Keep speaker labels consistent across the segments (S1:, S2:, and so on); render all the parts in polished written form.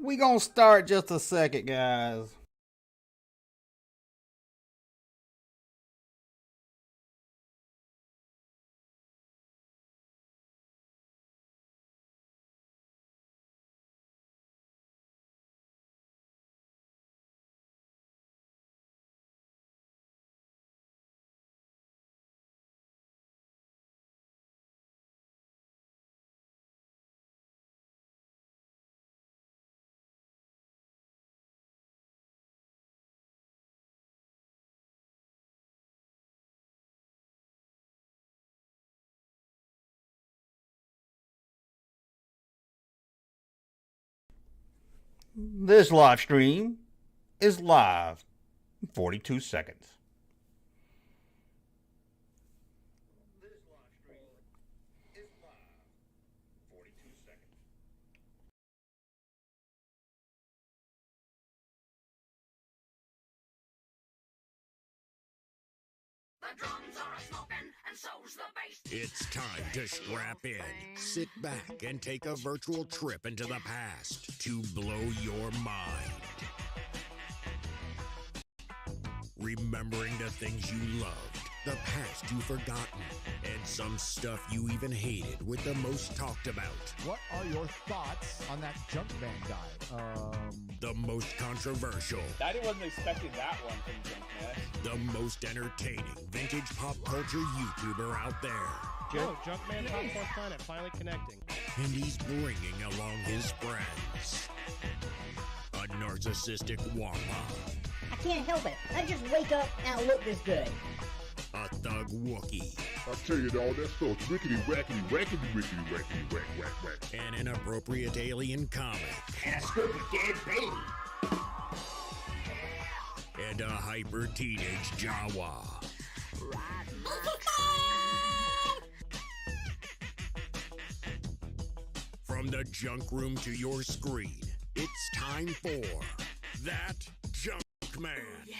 S1: We gonna start just a second, guys. This live stream is live in 42 seconds. This live stream is live in 42 seconds.
S2: The drums are a-smoking, and so's the bass.
S3: It's time to strap in, sit back, and take a virtual trip into the past to blow your mind. Remembering the things you loved, the past you've forgotten, and some stuff you even hated with the most talked about.
S4: What are your thoughts on that Junkman guy?
S3: The most controversial.
S5: I wasn't expecting that one from Junkman.
S3: The most entertaining vintage pop culture YouTuber out there.
S6: Oh, Junkman Popcorn Planet finally connecting.
S3: And he's bringing along his friends. A narcissistic wampa.
S7: I can't help it. I just wake up and I look this good.
S3: A thug Wookie.
S8: I'll tell you, all that stuff's rickety, wackety, wackety, rickety, wackety, whack, whack, whack.
S3: And an inappropriate alien comic.
S2: And a scoopy dead baby.
S3: And a hyper teenage Jawa. From the junk room to your screen, it's time for That Junkman. Yeah.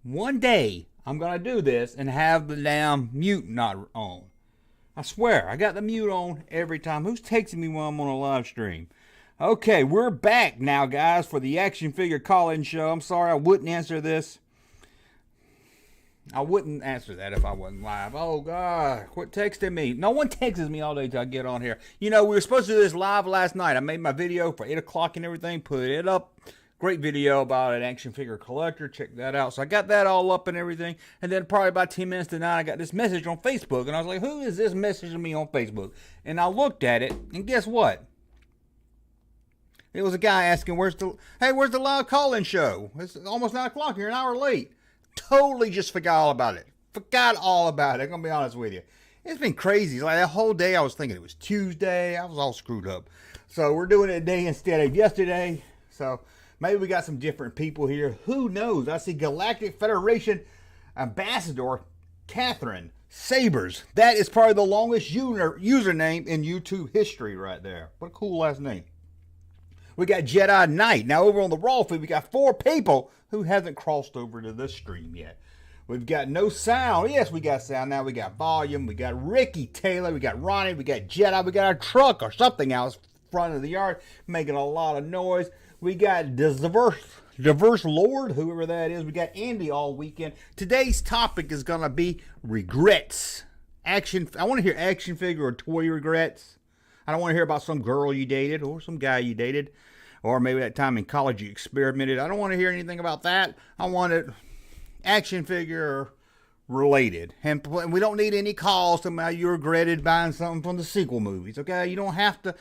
S1: One day, I'm going to do this and have the damn mute not on. I swear, I got the mute on every time. Who's texting me while I'm on a live stream? Okay, we're back now, guys, for the Action Figure Call-In Show. I'm sorry I wouldn't answer this. I wouldn't answer that if I wasn't live. Oh, God, quit texting me. No one texts me all day till I get on here. You know, we were supposed to do this live last night. I made my video for 8 o'clock and everything, put it up. Great video about an action figure collector. Check that out. So I got that all up and everything. And then probably about 10 minutes to 9, I got this message on Facebook. And I was like, who is this messaging me on Facebook? And I looked at it. And guess what? It was a guy asking, where's the live call-in show? It's almost 9 o'clock. You're an hour late. Totally just forgot all about it. Forgot all about it. I'm going to be honest with you. It's been crazy. Like that whole day I was thinking it was Tuesday. I was all screwed up. So we're doing it today instead of yesterday. So maybe we got some different people here. Who knows? I see Galactic Federation Ambassador Catherine Sabers. That is probably the longest username in YouTube history right there. What a cool last name. We got Jedi Knight. Now over on the Raw feed, we got 4 people who hasn't crossed over to this stream yet. We've got no sound. Yes, we got sound. Now we got volume. We got Ricky Taylor. We got Ronnie. We got Jedi. We got a truck or something out front of the yard making a lot of noise. We got diverse Lord, whoever that is. We got Andy all weekend. Today's topic is going to be regrets. I want to hear action figure or toy regrets. I don't want to hear about some girl you dated or some guy you dated. Or maybe that time in college you experimented. I don't want to hear anything about that. I want it action figure related. And we don't need any calls to how you regretted buying something from the sequel movies, okay? You don't have to.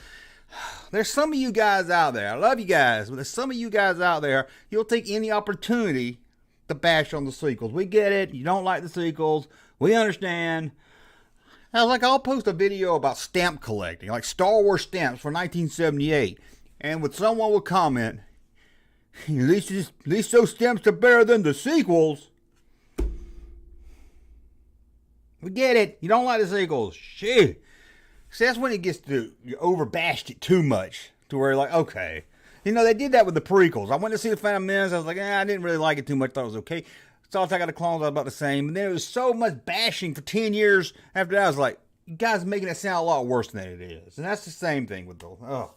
S1: There's some of you guys out there, I love you guys, but there's some of you guys out there, you'll take any opportunity to bash on the sequels. We get it. You don't like the sequels. We understand. I'll post a video about stamp collecting, like Star Wars stamps for 1978. And when someone will comment, at least those stamps are better than the sequels. We get it. You don't like the sequels. Shit. See, that's when it gets to, you overbashed it too much. To where you're like, okay. You know, they did that with the prequels. I went to see The Phantom Menace. I was like, I didn't really like it too much. Thought it was okay. Saw Attack of the Clones, I was about the same. And then it was so much bashing for 10 years after that. I was like, you guys are making it sound a lot worse than it is. And that's the same thing with the,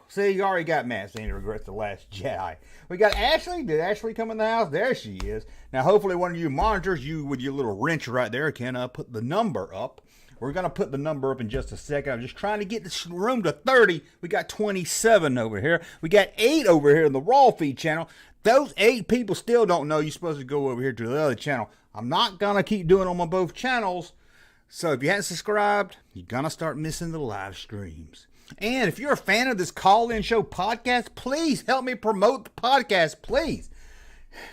S1: See, you already got Matt saying he regrets The Last Jedi. We got Ashley. Did Ashley come in the house? There she is. Now, hopefully one of you monitors, you with your little wrench right there, can put the number up. We're going to put the number up in just a second. I'm just trying to get this room to 30. We got 27 over here. We got 8 over here in the Raw Feed channel. Those 8 people still don't know you're supposed to go over here to the other channel. I'm not going to keep doing them on both channels. So if you haven't subscribed, you're going to start missing the live streams. And if you're a fan of this call-in show podcast, please help me promote the podcast, please.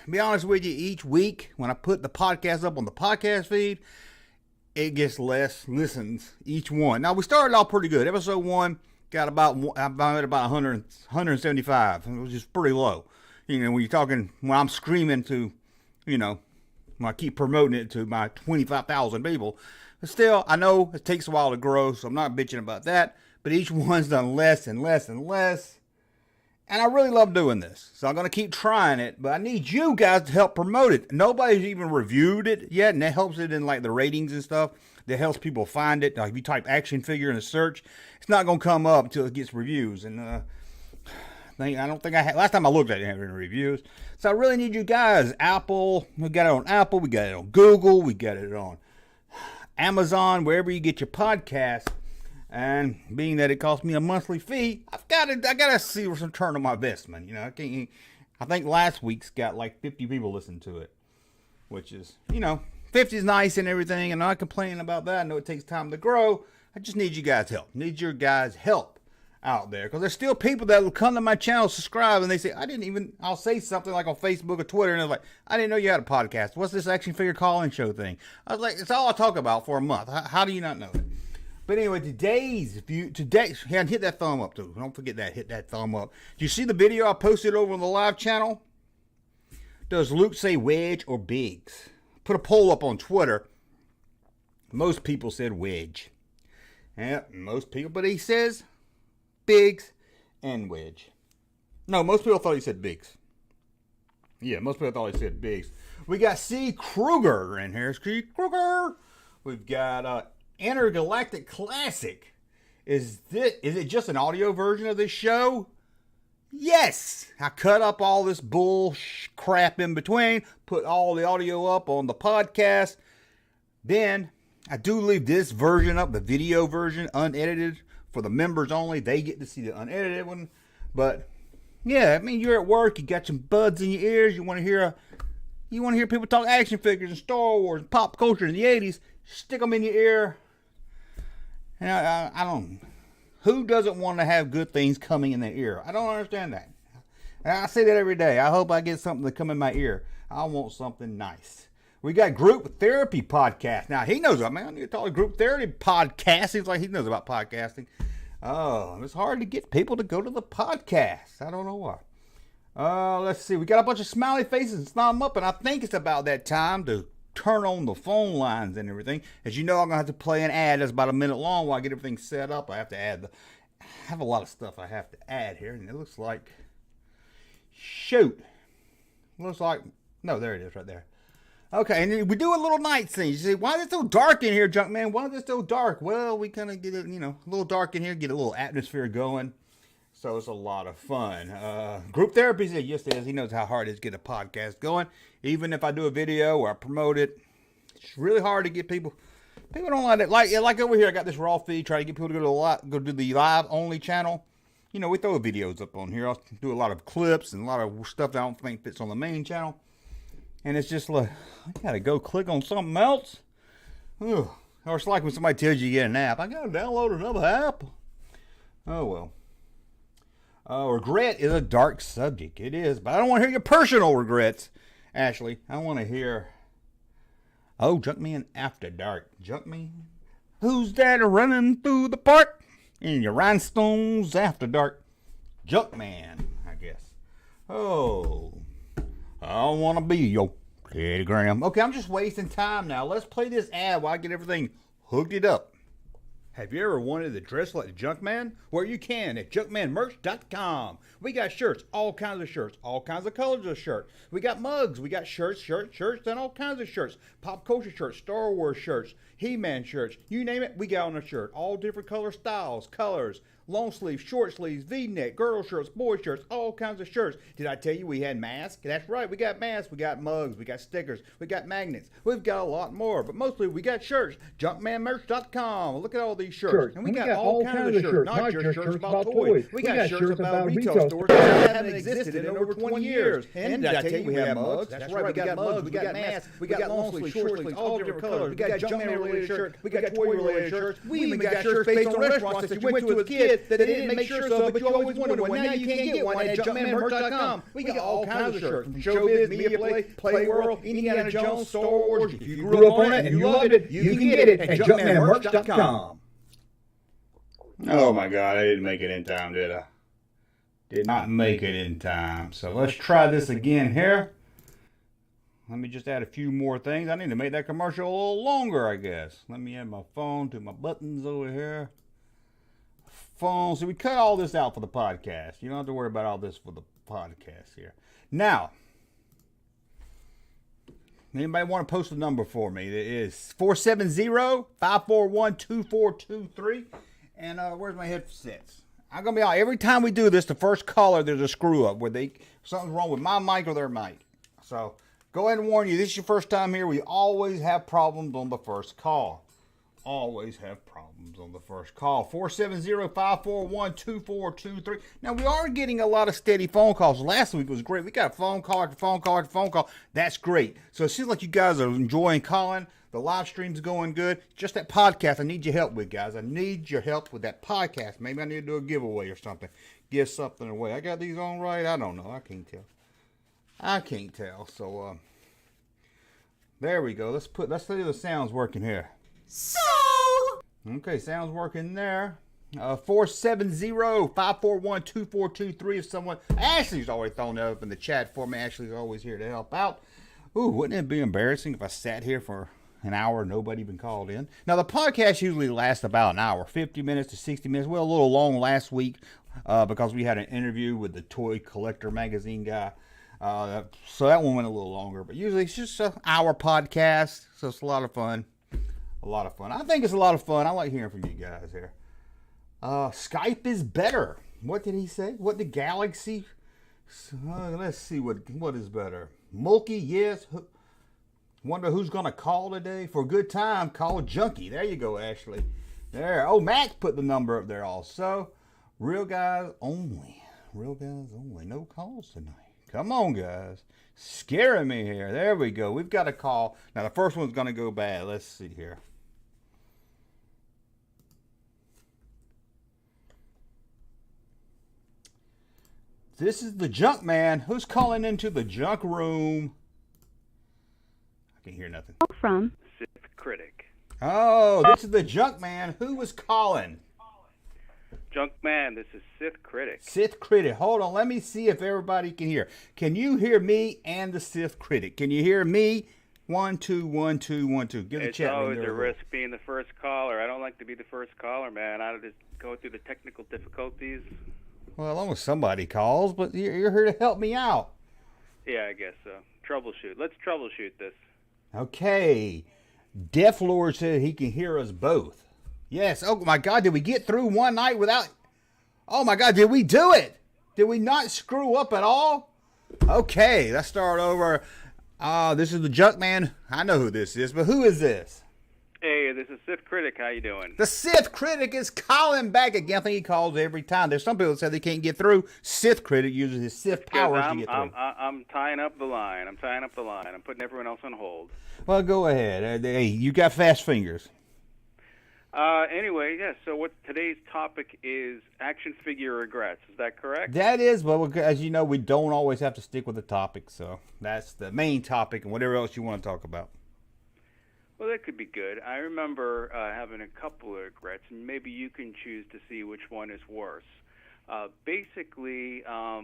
S1: To be honest with you, each week when I put the podcast up on the podcast feed, it gets less listens each one. Now, we started off pretty good. Episode 1 got about 175. It was just pretty low. You know, when you're talking, when I'm screaming to, you know, when I keep promoting it to my 25,000 people. But still, I know it takes a while to grow, so I'm not bitching about that. But each one's done less and less and less. And I really love doing this. So I'm going to keep trying it. But I need you guys to help promote it. Nobody's even reviewed it yet. And that helps it in like the ratings and stuff. That helps people find it. Like if you type action figure in a search, it's not going to come up until it gets reviews. And I don't think I had. Last time I looked at it, I didn't have any reviews. So I really need you guys. Apple. We got it on Apple. We got it on Google. We got it on Amazon. Wherever you get your podcast. And being that it costs me a monthly fee, I gotta see what's some return on my investment. You know, I think last week's got like 50 people listen to it, which is, you know, 50 is nice and everything, and I'm not complaining about that. I know it takes time to grow. I just need you guys' help. Need your guys' help out there, because there's still people that will come to my channel, subscribe, and they say, I'll say something like on Facebook or Twitter, and they're like, I didn't know you had a podcast. What's this action figure call-in show thing? I was like, it's all I talk about for a month. How do you not know it? But anyway, today, hit that thumb up too. Don't forget that, hit that thumb up. Do you see the video I posted over on the live channel? Does Luke say Wedge or Biggs? Put a poll up on Twitter. Most people said Wedge. Yeah, most people, but he says Biggs and Wedge. No, most people thought he said Biggs. Yeah, most people thought he said Biggs. We got C. Kruger in here. C. Kruger. We've got Intergalactic Classic. Is it just an audio version of this show? Yes. I cut up all this bull crap in between, put all the audio up on the podcast. Then I do leave this version up, the video version, unedited for the members only. They get to see the unedited one. But yeah, I mean, you're at work, you got some buds in your ears, you want to hear people talk action figures and Star Wars and pop culture in the 80s. Stick them in your ear. And I don't. Who doesn't want to have good things coming in their ear? I don't understand that. And I say that every day. I hope I get something to come in my ear. I want something nice. We got Group Therapy Podcast. Now, he knows. I mean, I need to talk to Group Therapy Podcast. Seems like he knows about podcasting. Oh, it's hard to get people to go to the podcast. I don't know why. Let's see. We got a bunch of smiley faces and thumb up, and I think it's about that time to turn on the phone lines and everything. As you know, I'm going to have to play an ad that's about a minute long while I get everything set up. I have a lot of stuff I have to add here, and it looks like, no, there it is right there. Okay, and then we do a little night scene. You say, why is it so dark in here, Junkman? Why is it so dark? Well, we kind of get it, a little dark in here, get a little atmosphere going. So it's a lot of fun. Group Therapy said, yes, it is. He knows how hard it is to get a podcast going. Even if I do a video or I promote it, it's really hard to get people. People don't like it. Like over here, I got this raw feed. Try to get people to go to the live only channel. You know, we throw videos up on here. I'll do a lot of clips and a lot of stuff that I don't think fits on the main channel. And it's just like, I gotta go click on something else. Ugh. Or it's like when somebody tells you get an app. I gotta download another app. Oh well. Regret is a dark subject. It is, but I don't want to hear your personal regrets. Ashley, I want to hear. Oh, Junkman After Dark. Junkman, who's that running through the park in your rhinestones after dark? Junkman, I guess. Oh, I want to be your Teddy Graham. Okay, I'm just wasting time now. Let's play this ad while I get everything hooked it up. Have you ever wanted to dress like the Junkman? Well, you can at junkmanmerch.com. We got shirts, all kinds of shirts, all kinds of colors of shirts. We got mugs, we got shirts, and all kinds of shirts. Pop culture shirts, Star Wars shirts, He-Man shirts. You name it, we got on a shirt. All different color styles, colors. Long sleeves, short sleeves, V-neck, girl shirts, boy shirts, all kinds of shirts. Did I tell you we had masks? That's right, we got masks, we got mugs, we got stickers, we got magnets. We've got a lot more, but mostly we got shirts. Junkmanmerch.com. Look at all these shirts. And we got all kinds of shirts, not just shirts about toys. We got shirts about retail stores that haven't existed in over 20 years. And did I tell you we have mugs? That's right, we got mugs, we got masks, we got long sleeves, short sleeves, all different colors. We got Junkman related shirts, we got toy related shirts. We even got shirts based on restaurants that you went to as a kid that they didn't make shirts of, but you always wanted one. Now you can't get one at junkmanmerch.com. We got all kinds of shirts, from showbiz, media play, play world, Indiana Jones, Star Wars. If you grew up on it and you loved it, you can get it at junkmanmerch.com. Oh my God, I didn't make it in time, did I? Did not make it in time. So let's try this again here. Let me just add a few more things. I need to make that commercial a little longer, I guess. Let me add my phone to my buttons over here. Phone. So we cut all this out for the podcast. You don't have to worry about all this for the podcast here. Now, anybody want to post a number for me? It is 470-541-2423. And where's my headsets? I'm going to be out. Every time we do this, the first caller, there's a screw up where something's wrong with my mic or their mic. So go ahead and warn you, this is your first time here. We always have problems on the first call. Always have problems on the first call. 470-541-2423. Now, we are getting a lot of steady phone calls. Last week was great. We got phone call after phone call after phone call. That's great. So it seems like you guys are enjoying calling. The live stream's going good. Just that podcast I need your help with, guys. I need your help with that podcast. Maybe I need to do a giveaway or something. Give something away. I got these on right? I don't know. I can't tell. So, there we go. Let's see if the sound's working here. Okay, sounds working there. 470-541-2423 if someone... Ashley's always throwing that up in the chat for me. Ashley's always here to help out. Ooh, wouldn't it be embarrassing if I sat here for an hour and nobody even called in? Now, the podcast usually lasts about an hour, 50 minutes to 60 minutes. Well, a little long last week because we had an interview with the Toy Collector magazine guy. So that one went a little longer. But usually it's just an hour podcast, so it's a lot of fun. A lot of fun. I think it's a lot of fun. I like hearing from you guys here. Skype is better. What did he say? What the Galaxy? Let's see what is better. Mulkey, yes. Wonder who's going to call today. For a good time, call Junkie. There you go, Ashley. There. Oh, Max put the number up there also. Real guys only. Real guys only. No calls tonight. Come on, guys. Scaring me here. There we go. We've got a call. Now, the first one's going to go bad. Let's see here. This is the Junk Man. Who's calling into the junk room? I can't hear nothing.
S9: From
S5: Sith Critic.
S1: Oh, this is the Junk Man. Who was calling?
S5: Junk Man, this is Sith Critic.
S1: Sith Critic. Hold on. Let me see if everybody can hear. Can you hear me and the Sith Critic? Can you hear me? 1, 2, 1, 2, 1, 2. Give the chat.
S5: It's always a risk being the first caller. I don't like to be the first caller, man. I just go through the technical difficulties.
S1: Well, long as somebody calls, but you're here to help me out.
S5: Yeah, I guess so. Troubleshoot. Let's troubleshoot this.
S1: Okay. Def Lord said he can hear us both. Yes. Oh, my God. Did we get through one night without... Oh, my God. Did we do it? Did we not screw up at all? Okay. Let's start over. This is the Junk Man. I know who this is, but who is this?
S5: Hey, this is Sith Critic. How you doing?
S1: The Sith Critic is calling back again. I think he calls every time. There's some people that say they can't get through. Sith Critic uses his Sith powers to get through.
S5: I'm tying up the line. I'm putting everyone else on hold.
S1: Well, go ahead. Hey, you got fast fingers.
S5: Anyway, yes. So what today's topic is action figure regrets. Is that correct?
S1: That is, but as you know, we don't always have to stick with the topic. So that's the main topic, and whatever else you want to talk about.
S5: Well, that could be good. I remember having a couple of regrets, and maybe you can choose to see which one is worse. Basically, I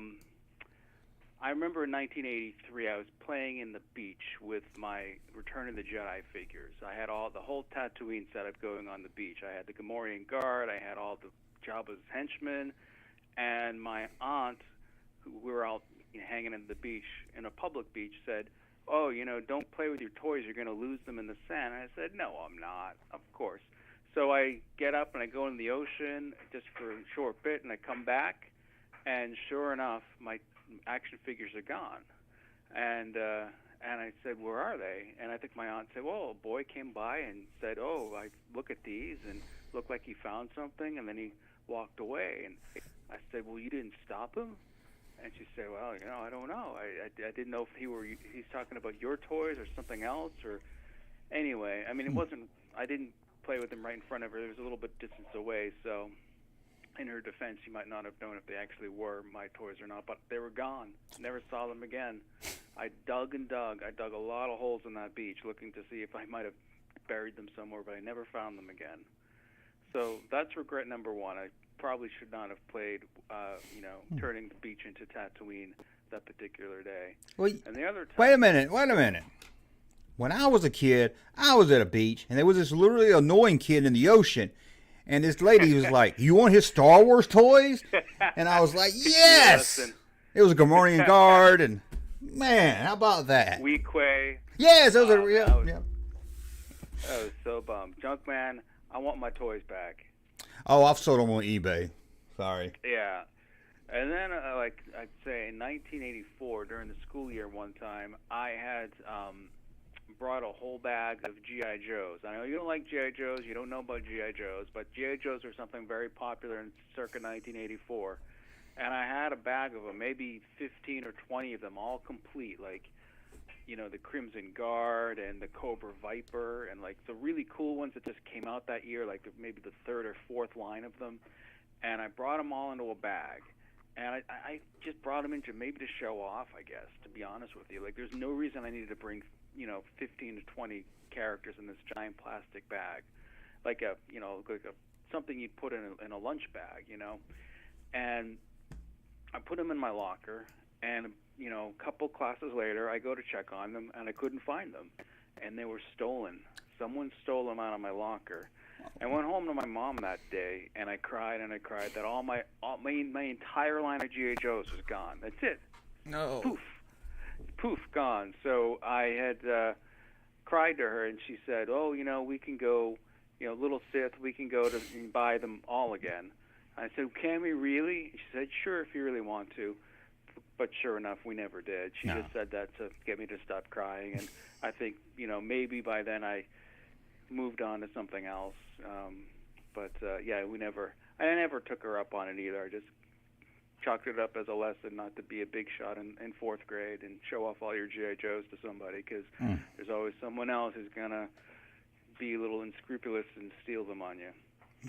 S5: remember in 1983, I was playing in the beach with my Return of the Jedi figures. I had the whole Tatooine setup going on the beach. I had the Gamorrean Guard, I had all the Jabba's henchmen, and my aunt, who we were all hanging in the beach, in a public beach, said, "Oh, don't play with your toys. You're going to lose them in the sand." And I said, "No, I'm not, of course." So I get up and I go in the ocean just for a short bit, and I come back, and sure enough, my action figures are gone. And I said, "Where are they?" And I think my aunt said, "Well, a boy came by and said, 'Oh, I look at these,' and looked like he found something, and then he walked away." And I said, "Well, you didn't stop him?" And she said, "Well, I don't know. I didn't know if he's talking about your toys or something else, or anyway. I mean, it wasn't. I didn't play with them right in front of her. It was a little bit distance away. So, in her defense, she might not have known if they actually were my toys or not. But they were gone. Never saw them again. I dug and dug. I dug a lot of holes in that beach, looking to see if I might have buried them somewhere, but I never found them again. So that's regret number one. I probably should not have played, turning the beach into Tatooine that particular day.
S1: Well,
S5: and the other time,
S1: wait a minute. When I was a kid, I was at a beach, and there was this literally annoying kid in the ocean, and this lady was like, "You want his Star Wars toys?" And I was like, "Yes!"
S5: Listen.
S1: It was a Gamorrean Guard, and man, how about that?
S5: Weequay.
S1: Yes, those are
S5: that was,
S1: yeah.
S5: I was so bummed. Junkman, I want my toys back.
S1: Oh, I've sold them on eBay. Sorry.
S5: Yeah. And then, I'd say in 1984, during the school year one time, I had brought a whole bag of G.I. Joes. I know you don't like G.I. Joes, you don't know about G.I. Joes, but G.I. Joes are something very popular in circa 1984. And I had a bag of them, maybe 15 or 20 of them, all complete, like, the Crimson Guard and the Cobra Viper, and like the really cool ones that just came out that year, like maybe the third or fourth line of them. And I brought them all into a bag, and I just brought them in maybe to show off, I guess, to be honest with you. Like, there's no reason I needed to bring 15 to 20 characters in this giant plastic bag, like something you'd put in a lunch bag, And I put them in my locker, and a couple classes later, I go to check on them, and I couldn't find them, and they were stolen. Someone stole them out of my locker. I went home to my mom that day, and I cried that all my entire line of G.I. Joes was gone. That's it.
S1: No.
S5: Poof, gone. So I had cried to her, and she said, "Oh, we can go, Little Sith, we can go to and buy them all again." I said, "Can we really?" She said, "Sure, if you really want to." But sure enough, we never did. She just said that to get me to stop crying, and I think maybe by then I moved on to something else. I never took her up on it either. I just chalked it up as a lesson not to be a big shot in fourth grade and show off all your G.I. Joes to somebody, because there's always someone else who's gonna be a little unscrupulous and steal them on you.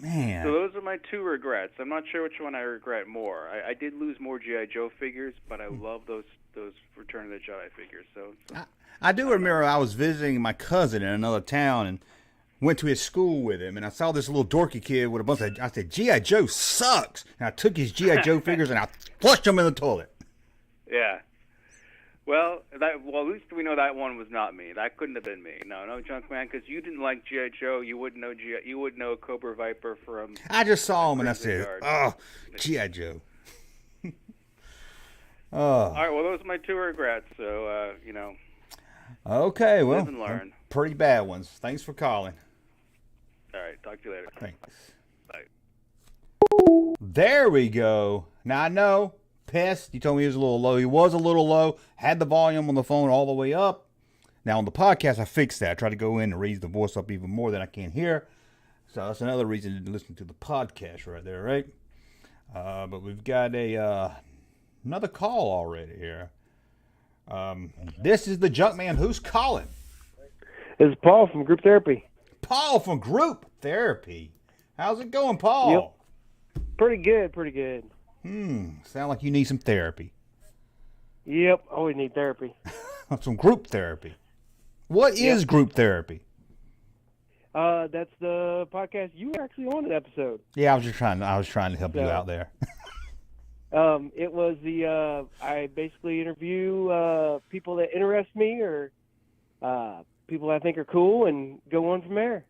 S1: Man.
S5: So those are my two regrets. I'm not sure which one I regret more. I did lose more G.I. Joe figures, but I love those Return of the Jedi figures. So
S1: I do remember I was visiting my cousin in another town and went to his school with him, and I saw this little dorky kid with a bunch of, I said, "G.I. Joe sucks." And I took his G.I. Joe figures and I flushed them in the toilet.
S5: Yeah. Well, at least we know that one was not me. That couldn't have been me. No, Junkman, because you didn't like G.I. Joe. You wouldn't know Cobra Viper from.
S1: I just saw him and I said,
S5: Guard.
S1: "Oh, G.I. Joe." Oh.
S5: All right. Well, those are my two regrets. So,
S1: Okay. Well,
S5: live and learn.
S1: Pretty bad ones. Thanks for calling.
S5: All right. Talk to you later.
S1: Thanks.
S5: Bye.
S1: There we go. Now I know. Pissed. You told me he was a little low. He was a little low. Had the volume on the phone all the way up. Now, on the podcast, I fixed that. I try to go in and raise the voice up even more than I can hear. So that's another reason to listen to the podcast right there, right? But we've got another call already here. This is the Junkman. Who's calling?
S9: This is Paul from Group Therapy.
S1: Paul from Group Therapy. How's it going, Paul?
S9: Yep. Pretty good, pretty good.
S1: Sound like you need some therapy.
S9: Yep, always need therapy.
S1: Some group therapy. What is group therapy?
S9: That's the podcast you were actually on an episode.
S1: Yeah, I was trying to help you out there.
S9: It was I basically interview people that interest me or people I think are cool and go on from there.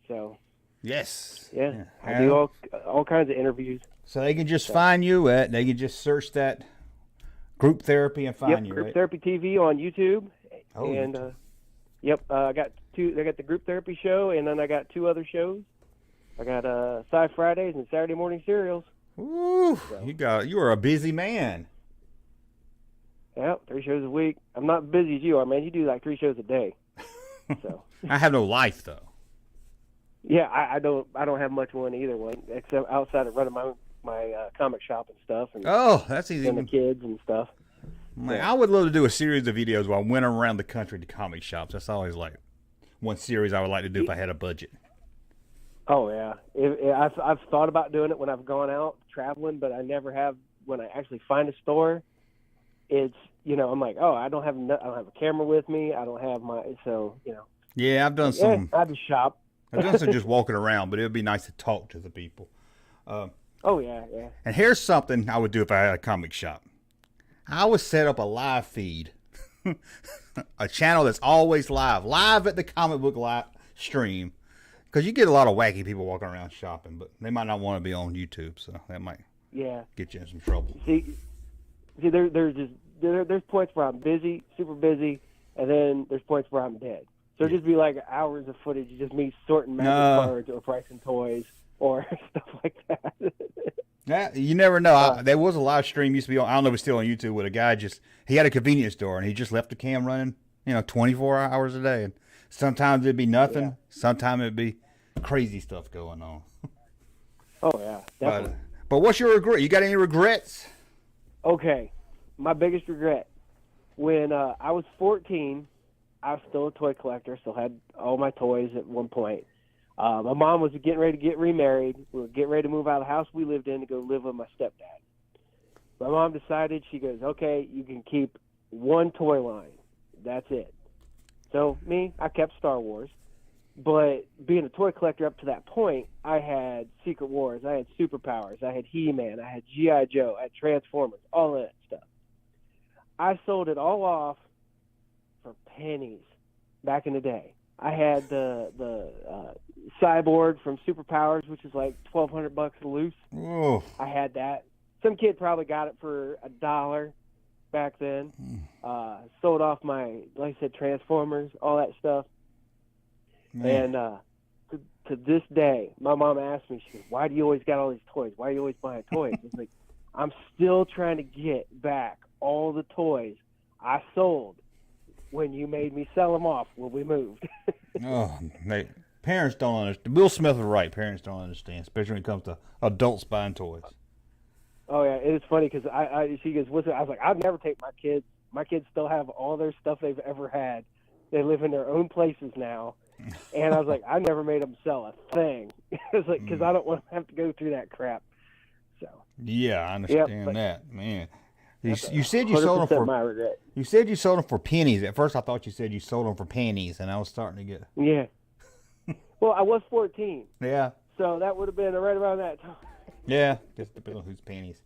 S9: So.
S1: Yes.
S9: Yeah. I do all kinds of interviews.
S1: So they can just find you they can just search that Group Therapy and find you,
S9: Group
S1: right?
S9: Therapy TV on YouTube.
S1: Oh,
S9: and I got the Group Therapy show, and then I got 2 other shows. I got Sci Fridays and Saturday Morning Serials.
S1: Ooh, so. You are a busy man.
S9: Yeah, 3 shows a week. I'm not as busy as you are, man. You do like 3 shows a day. So
S1: I have no life though.
S9: Yeah, I don't have much one either one, except outside of running my comic shop and stuff. And
S1: that's easy.
S9: And the kids and stuff.
S1: Man, I would love to do a series of videos where I went around the country to comic shops. That's always like one series I would like to do if I had a budget.
S9: Oh yeah, I've thought about doing it when I've gone out traveling, but I never have. When I actually find a store, it's I'm like, oh, I don't have a camera with me. I don't have
S1: Yeah, I've done some.
S9: I just shop.
S1: I've done some just walking around, but it would be nice to talk to the people.
S9: Oh yeah.
S1: And here's something I would do if I had a comic shop. I would set up a live feed, a channel that's always live at the comic book live stream, because you get a lot of wacky people walking around shopping, but they might not want to be on YouTube, so that might get you in some trouble.
S9: See, there's points where I'm busy, super busy, and then there's points where I'm dead. So it'd just be like hours of footage of just me sorting magic cards or pricing toys or stuff like that.
S1: Yeah, you never know. There was a live stream used to be on. I don't know if it's still on YouTube. With a guy he had a convenience store and he just left the cam running, 24 hours a day. And sometimes it'd be nothing. Yeah. Sometimes it'd be crazy stuff going on.
S9: Oh yeah, definitely.
S1: But what's your regret? You got any regrets?
S9: Okay, my biggest regret when I was 14. I was still a toy collector, still had all my toys at one point. My mom was getting ready to get remarried. We were getting ready to move out of the house we lived in to go live with my stepdad. My mom decided, she goes, okay, you can keep one toy line. That's it. So I kept Star Wars. But being a toy collector up to that point, I had Secret Wars, I had Superpowers, I had He-Man, I had G.I. Joe, I had Transformers, all of that stuff. I sold it all off for pennies back in the day. I had the Cyborg from Superpowers, which is like $1,200 loose.
S1: Oh.
S9: I had that. Some kid probably got it for $1 back then. Sold off my, like I said, Transformers, all that stuff. Man. And to this day, my mom asked me, she goes, why do you always got all these toys? Why are you always buying toys? It's like, I'm still trying to get back all the toys I sold when you made me sell them off when we moved.
S1: Parents don't understand. Will Smith was right. Parents don't understand, especially when it comes to adults buying toys.
S9: Oh yeah, it's funny because she goes, "What's it?" I was like, "I'd never take my kids. My kids still have all their stuff they've ever had. They live in their own places now." And I was like, "I never made them sell a thing." It's like because I don't want to have to go through that crap. So
S1: yeah, I understand that, man. You said you sold them for
S9: my regret.
S1: You said you sold them for pennies. At first, I thought you said you sold them for pennies, and I was starting to get.
S9: Yeah. Well, I was 14.
S1: Yeah.
S9: So that would have been right around that time.
S1: Yeah, just depends on whose pennies.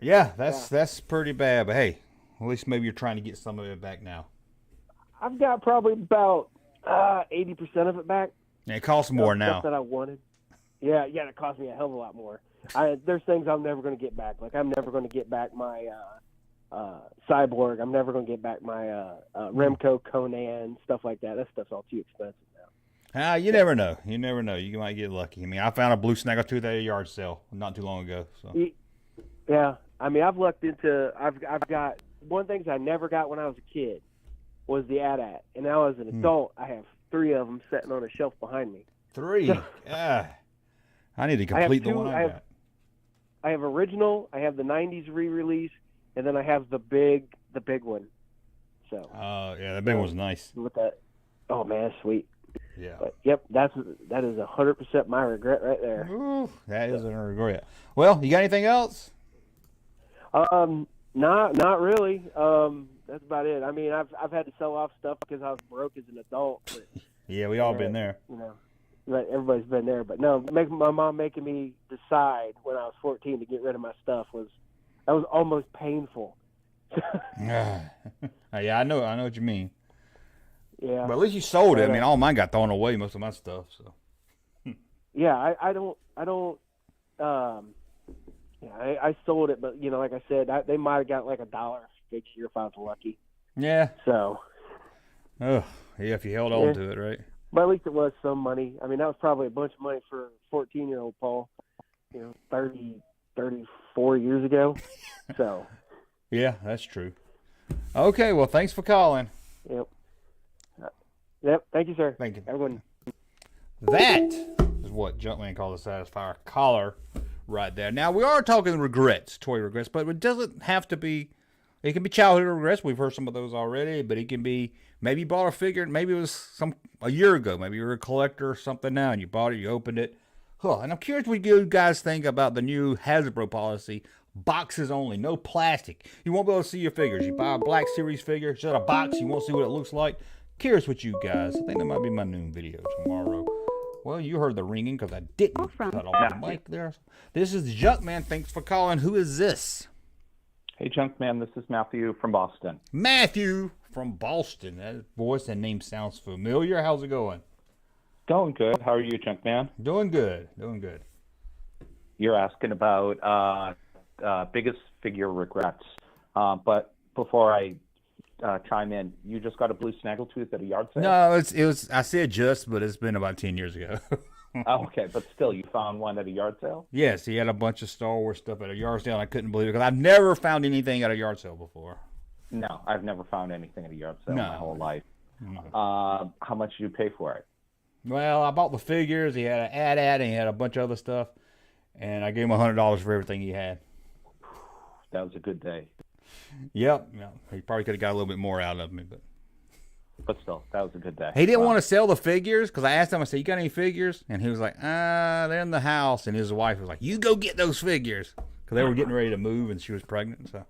S1: Yeah, that's pretty bad. But hey, at least maybe you're trying to get some of it back now.
S9: I've got probably about 80% of it back.
S1: Yeah, it costs more now.
S9: Stuff that I wanted. Yeah, it cost me a hell of a lot more. There's things I'm never going to get back. Like I'm never going to get back my Cyborg. I'm never going to get back my Remco Conan, stuff like that. That stuff's all too expensive now.
S1: You never know. You never know. You might get lucky. I mean, I found a blue Snaggletooth at a yard sale not too long ago. So.
S9: Yeah, I mean, I've lucked into. I've got one thing I never got when I was a kid was the AT-AT. And now as an adult, I have 3 of them sitting on a shelf behind me.
S1: 3. Yeah. I need to complete the one I got.
S9: I have original, I have the 90s re-release, and then I have the big one. So.
S1: Yeah, that big one's nice.
S9: With that, oh man, sweet.
S1: Yeah.
S9: But yep, that is 100% my regret right there.
S1: Ooh, that is a regret. Well, you got anything else?
S9: Not really. That's about it. I mean, I've had to sell off stuff because I was broke as an adult. But,
S1: Yeah, we all been there.
S9: You know, but everybody's been there. But no, my mom making me decide when I was 14 to get rid of my stuff was almost painful.
S1: Yeah, I know what you mean.
S9: Yeah.
S1: But at least you sold it. I mean, all mine got thrown away, most of my stuff. So.
S9: Yeah, I sold it, but like I said, they might have got like $1 figure if I was lucky.
S1: Yeah.
S9: So.
S1: Oh, yeah, if you held on to it, right?
S9: But at least it was some money. I mean, that was probably a bunch of money for 14-year-old Paul. 34 years ago. So.
S1: Yeah, that's true. Okay, well, thanks for calling.
S9: Yep. Yep. Thank you, sir.
S1: Thank you.
S9: Everyone.
S1: That is what Junkman calls a satisfier collar right there. Now, we are talking regrets, toy regrets, but it doesn't have to be. It can be childhood regrets. We've heard some of those already, but it can be maybe you bought a figure. Maybe it was a year ago. Maybe you're a collector or something now, and you bought it, you opened it. And I'm curious what you guys think about the new Hasbro policy. Boxes only, no plastic. You won't be able to see your figures. You buy a Black Series figure, it's just a box, you won't see what it looks like. Curious what you guys. I think that might be my noon video tomorrow. Well, you heard the ringing because I didn't cut off the mic there. This is Junkman. Thanks for calling. Who is this?
S10: Hey, Junkman. This is Matthew from Boston.
S1: Matthew from Boston. That voice and name sounds familiar. How's it going?
S10: Going good. How are you, Junkman?
S1: Doing good. Doing good.
S10: You're asking about biggest figure regrets. But before I chime in, you just got a blue snaggletooth at a yard sale?
S1: No, it was. I said just, but it's been about 10 years ago.
S10: Oh, okay, but still, you found one at a yard sale?
S1: Yes, he had a bunch of Star Wars stuff at a yard sale, and I couldn't believe it because I've never found anything at a yard sale before.
S10: No, I've never found anything at a yard sale my whole life.
S1: No.
S10: How much did you pay for it?
S1: Well, I bought the figures. He had an AT-AT, and he had a bunch of other stuff, and I gave him $100 for everything he had.
S10: That was a good day.
S1: Yep. He probably could have got a little bit more out of me,
S10: but still, that was a good day.
S1: He didn't want to sell the figures because I asked him, I said, you got any figures? And he was like, they're in the house. And his wife was like, you go get those figures. Because they were getting ready to move and she was pregnant. So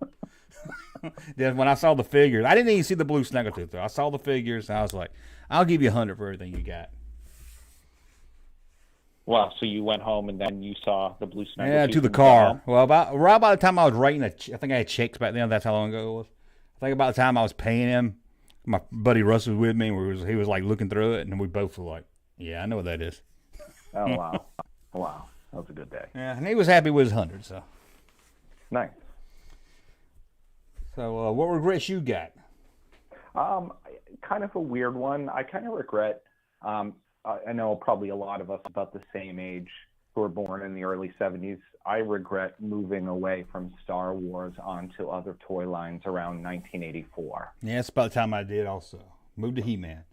S1: then when I saw the figures, I didn't even see the blue snaggletooth though. I saw the figures and I was like, I'll give you $100 for everything you got.
S10: Wow, so you went home and then you saw the blue snaggletooth?
S1: Yeah, to the car. Well, right by the time I was writing, I think I had checks back then. That's how long ago it was. I think about the time I was paying him, my buddy Russ was with me. He was like looking through it, and we both were like, "Yeah, I know what that is."
S10: Oh wow, wow, that was a good day.
S1: Yeah, and he was happy with his 100. So
S10: nice.
S1: So, what regrets you got?
S10: Kind of a weird one. I kind of regret. I know probably a lot of us about the same age who were born in the early 70s. I regret moving away from Star Wars onto other toy lines around 1984.
S1: Yeah, it's about the time I did also. Moved to He-Man.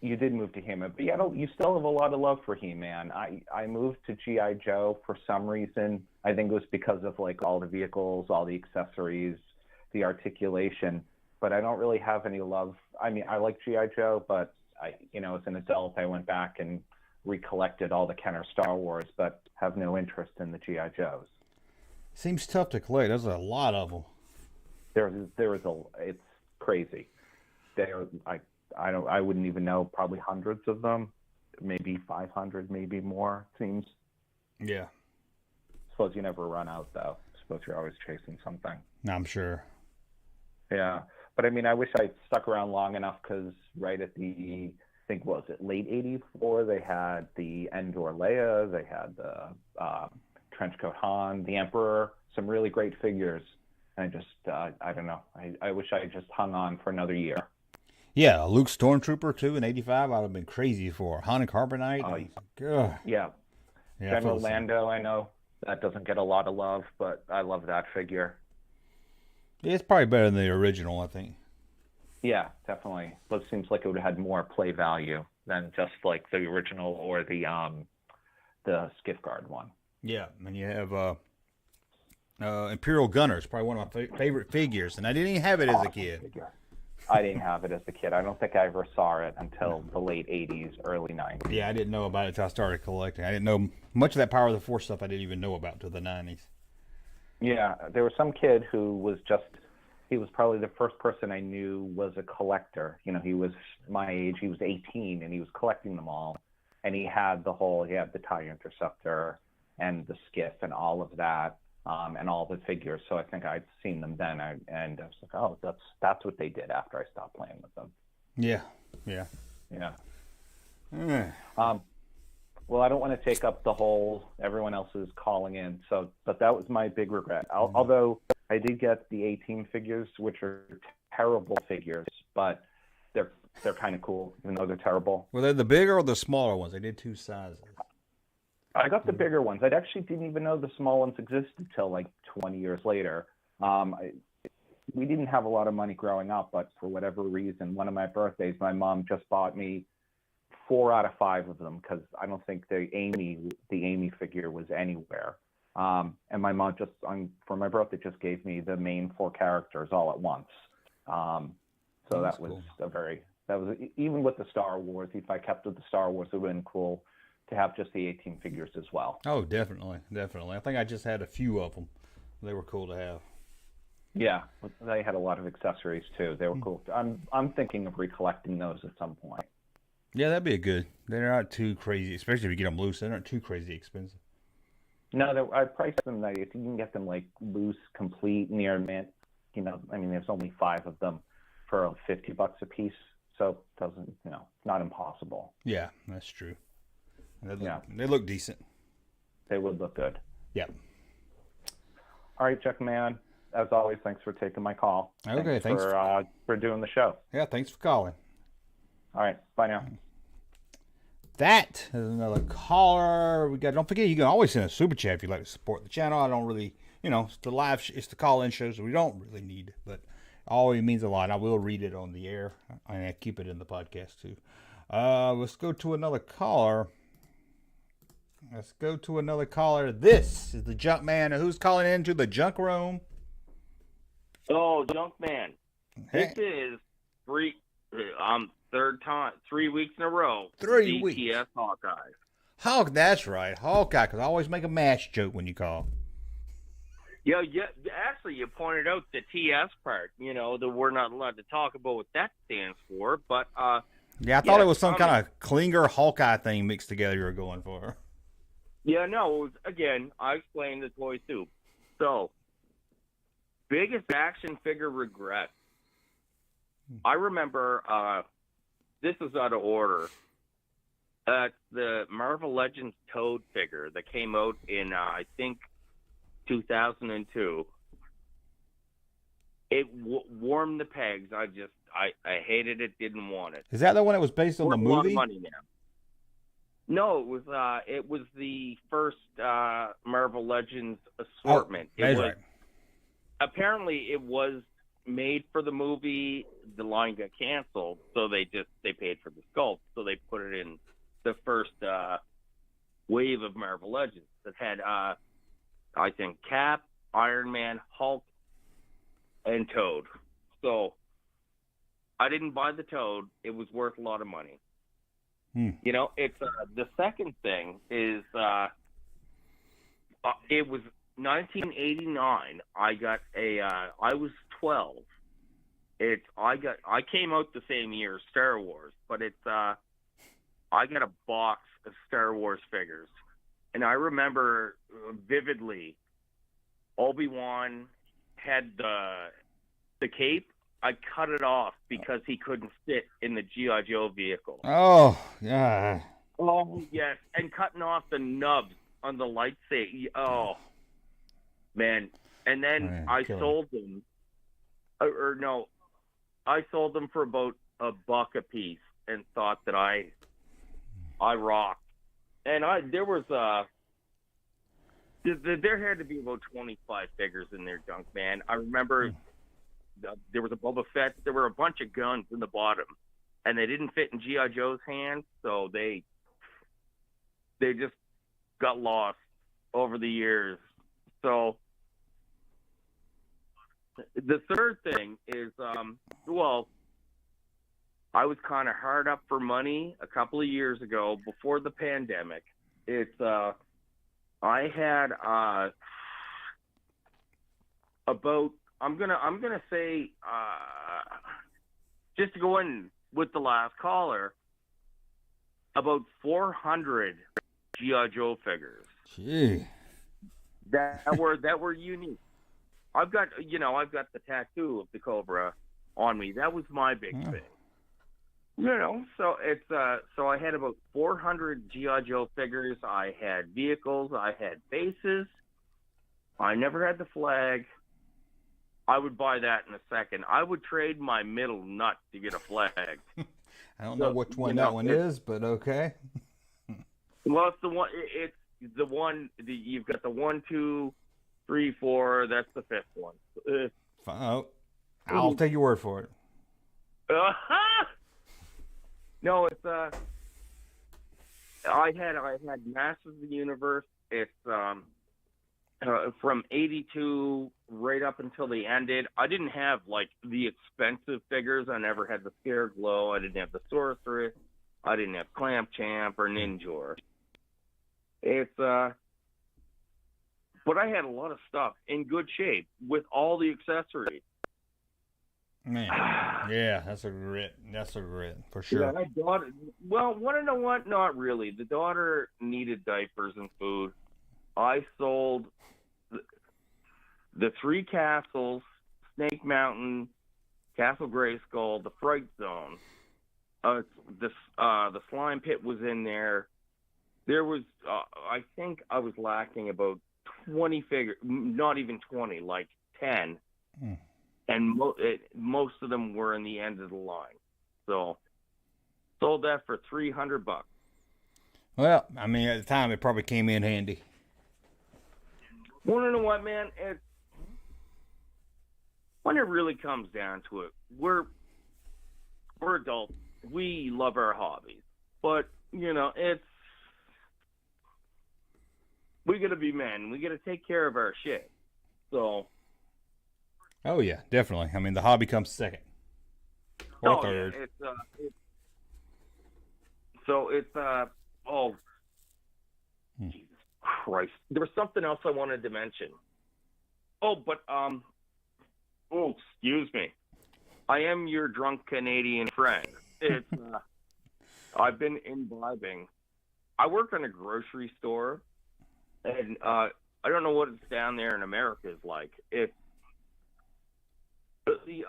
S10: You did move to He-Man, but you still have a lot of love for He-Man. I moved to G.I. Joe for some reason. I think it was because of like all the vehicles, all the accessories, the articulation, but I don't really have any love. I mean, I like G.I. Joe, but as an adult, I went back and recollected all the Kenner Star Wars, but have no interest in the G.I. Joes.
S1: Seems tough to collect. There's a lot of them.
S10: It's crazy. I wouldn't even know, probably hundreds of them, maybe 500, maybe more, it seems.
S1: Yeah.
S10: Suppose you never run out, though. Suppose you're always chasing something.
S1: I'm sure.
S10: Yeah. But I mean, I wish I'd stuck around long enough because right at the, I think, what was it, late 84, they had the Endor Leia, they had the Trenchcoat Han, the Emperor, some really great figures. And I just, I don't know. I wish I just hung on for another year.
S1: Yeah, Luke Stormtrooper, too, in 85, I would have been crazy for. Han and Carbonite.
S10: Yeah. General Lando, I know that doesn't get a lot of love, but I love that figure.
S1: It's probably better than the original, I think.
S10: Yeah, definitely. But it seems like it would have had more play value than just like the original or the Skiff Guard one.
S1: Yeah, and you have Imperial Gunners, probably one of my favorite figures, and I didn't even have it as a kid.
S10: Figure. I didn't have it as a kid. I don't think I ever saw it until the late 80s, early 90s.
S1: Yeah, I didn't know about it until I started collecting. I didn't know much of that Power of the Force stuff. I didn't even know about until the 90s.
S10: Yeah, there was some kid who was he was probably the first person I knew was a collector. You know, he was my age. He was 18, and he was collecting them all. And he had the TIE Interceptor and the Skiff and all of that. And all the figures. So I think I'd seen them then, and I was like, oh, that's what they did after I stopped playing with them.
S1: Yeah.
S10: Well, I don't want to take up the whole everyone else is calling in. But that was my big regret. Although I did get the 18 figures, which are terrible figures, but they're kind of cool, even though they're terrible.
S1: Were they the bigger or the smaller ones? They did two sizes.
S10: I got the bigger ones. I actually didn't even know the small ones existed till like 20 years later. We didn't have a lot of money growing up, but for whatever reason, one of my birthdays, my mom just bought me 4 out of 5 of them because I don't think the Amy figure was anywhere. And my mom just for my birthday just gave me the main 4 characters all at once. So that was cool. Even with the Star Wars. If I kept with the Star Wars, it would have been cool to have just the 18 figures as well.
S1: Oh, definitely. I think I just had a few of them. They were cool to have.
S10: Yeah, they had a lot of accessories too. They were cool. I'm thinking of recollecting those at some point.
S1: Yeah, that'd be a good. They're not too crazy, especially if you get them loose. They're not too crazy expensive.
S10: No, I priced them. If you can get them like loose, complete, near mint, there's only 5 of them for $50 a piece, so it doesn't, not impossible.
S1: Yeah, that's true. They look decent.
S10: They would look good.
S1: Yeah.
S10: All right, Chuck Man. As always, thanks for taking my call.
S1: Okay, thanks
S10: for doing the show.
S1: Yeah, thanks for calling. All
S10: right, bye now.
S1: That is another caller. Don't forget, you can always send a super chat if you'd like to support the channel. I don't really, it's the it's the call-in show, so we don't really need it, but it always means a lot. I will read it on the air, and I keep it in the podcast too. Let's go to another caller. This is the Junk Man. Who's calling into the junk room?
S11: Oh, Junk Man.
S1: Hey.
S11: This is third time, 3 weeks in a row.
S1: 3 weeks.
S11: DTS Hawkeye.
S1: Hawk, that's right. Hawkeye, because I always make a mash joke when you call.
S11: Yeah. Actually, you pointed out the TS part, that we're not allowed to talk about what that stands for, but...
S1: yeah, I thought it was some kind of Klinger Hawkeye thing mixed together you were going for.
S11: Yeah, no, again, I explained the toy soup. So, biggest action figure regret. I remember, this is out of order, the Marvel Legends Toad figure that came out in, I think, 2002. It warmed the pegs. I hated it, didn't want it.
S1: Is that the one that was based on the movie?
S11: A lot of money now. No, it was the first Marvel Legends assortment.
S1: That's right.
S11: Apparently, it was made for the movie. The line got canceled, so they paid for the sculpt, so they put it in the first wave of Marvel Legends that had, I think, Cap, Iron Man, Hulk, and Toad. So I didn't buy the Toad. It was worth a lot of money. It's the second thing is it was 1989. I was 12. I came out the same year as Star Wars, but I got a box of Star Wars figures, and I remember vividly Obi-Wan had the cape. I cut it off because he couldn't sit in the G.I. Joe vehicle.
S1: Oh, yeah.
S11: Oh, yes. And cutting off the nubs on the lightsaber. Oh, man. And then I sold them. I sold them for about $1 a piece and thought that I rocked. And there had to be about 25 figures in there, Junk Man. I remember there was a Boba Fett. There were a bunch of guns in the bottom, and they didn't fit in GI Joe's hands, so they just got lost over the years. So the third thing is, well, I was kind of hard up for money a couple of years ago before the pandemic. It's I had about I'm gonna say just to go in with the last caller, about 400 GI Joe figures.
S1: Gee.
S11: That were unique. I've got the tattoo of the Cobra on me. That was my big thing. So it's so I had about 400 GI Joe figures. I had vehicles. I had bases. I never had the flag. I would buy that in a second. I would trade my middle nut to get a flag.
S1: I don't know which one that one is, but okay.
S11: Well, it's the one. It's the one. You've got the 1, 2, 3, 4. That's the fifth one.
S1: Oh, I'll take your word for it.
S11: No, it's I had Masters of the Universe. It's from 82 right up until they ended. I didn't have like the expensive figures. I never had the Scareglow. I didn't have the Sorceress. I didn't have Clamp Champ or Ninjor. It's but I had a lot of stuff in good shape with all the accessories.
S1: Man, yeah, that's a grit. That's a grit for sure.
S11: Yeah, my daughter. Well, want to know what? Not really. The daughter needed diapers and food. I sold the 3 castles: Snake Mountain, Castle Grayskull, the Fright Zone. The slime pit was in there. There was, I think, I was lacking about 20 figures. Not even 20, like 10. And most of them were in the end of the line. So sold that for $300.
S1: Well, I mean, at the time, it probably came in handy.
S11: Want to know what, man? When it really comes down to it, we're adults. We love our hobbies, but we got to be men. We got to take care of our shit. So.
S1: Oh yeah, definitely. I mean, the hobby comes second or third.
S11: Yeah, Jesus Christ! There was something else I wanted to mention. Excuse me. I am your drunk Canadian friend. It's I've been imbibing. I work in a grocery store, and I don't know what it's down there in America is like.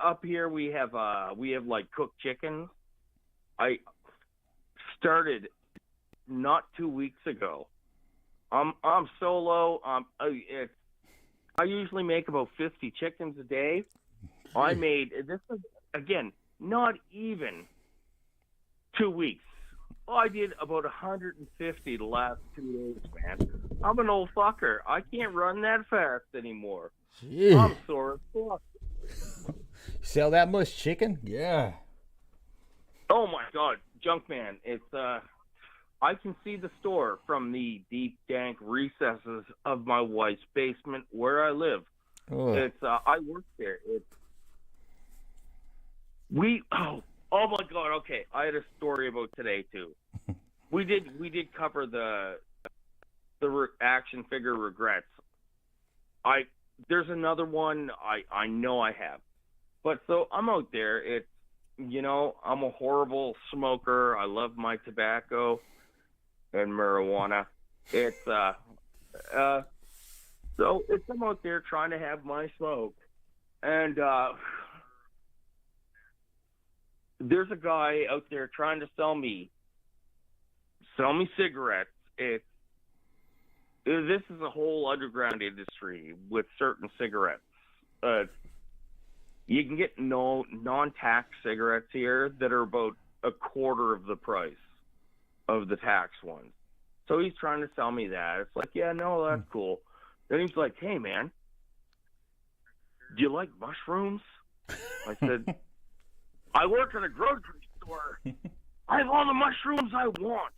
S11: Up here we have like cooked chickens. I started not 2 weeks ago. I'm solo. I usually make about 50 chickens a day. I made this is again not even 2 weeks. I did about 150 the last 2 days, man. I'm an old fucker. I can't run that fast anymore.
S1: Jeez.
S11: I'm sore as fuck.
S1: Sell that much chicken? Yeah.
S11: Oh my God, Junkman! It's I can see the store from the deep, dank recesses of my wife's basement where I live.
S1: Oh.
S11: It's I work there. Oh my God! Okay, I had a story about today too. we did cover the action figure regrets. There's another one I know I have. But so I'm out there. It's, I'm a horrible smoker. I love my tobacco and marijuana. It's, so I'm out there trying to have my smoke. And, there's a guy out there trying to sell me cigarettes. This is a whole underground industry with certain cigarettes. You can get non-tax cigarettes here that are about a quarter of the price of the tax ones. So he's trying to sell me that. It's like, yeah, no, that's cool. Then he's like, hey, man, do you like mushrooms? I said, I work at a grocery store. I have all the mushrooms I want.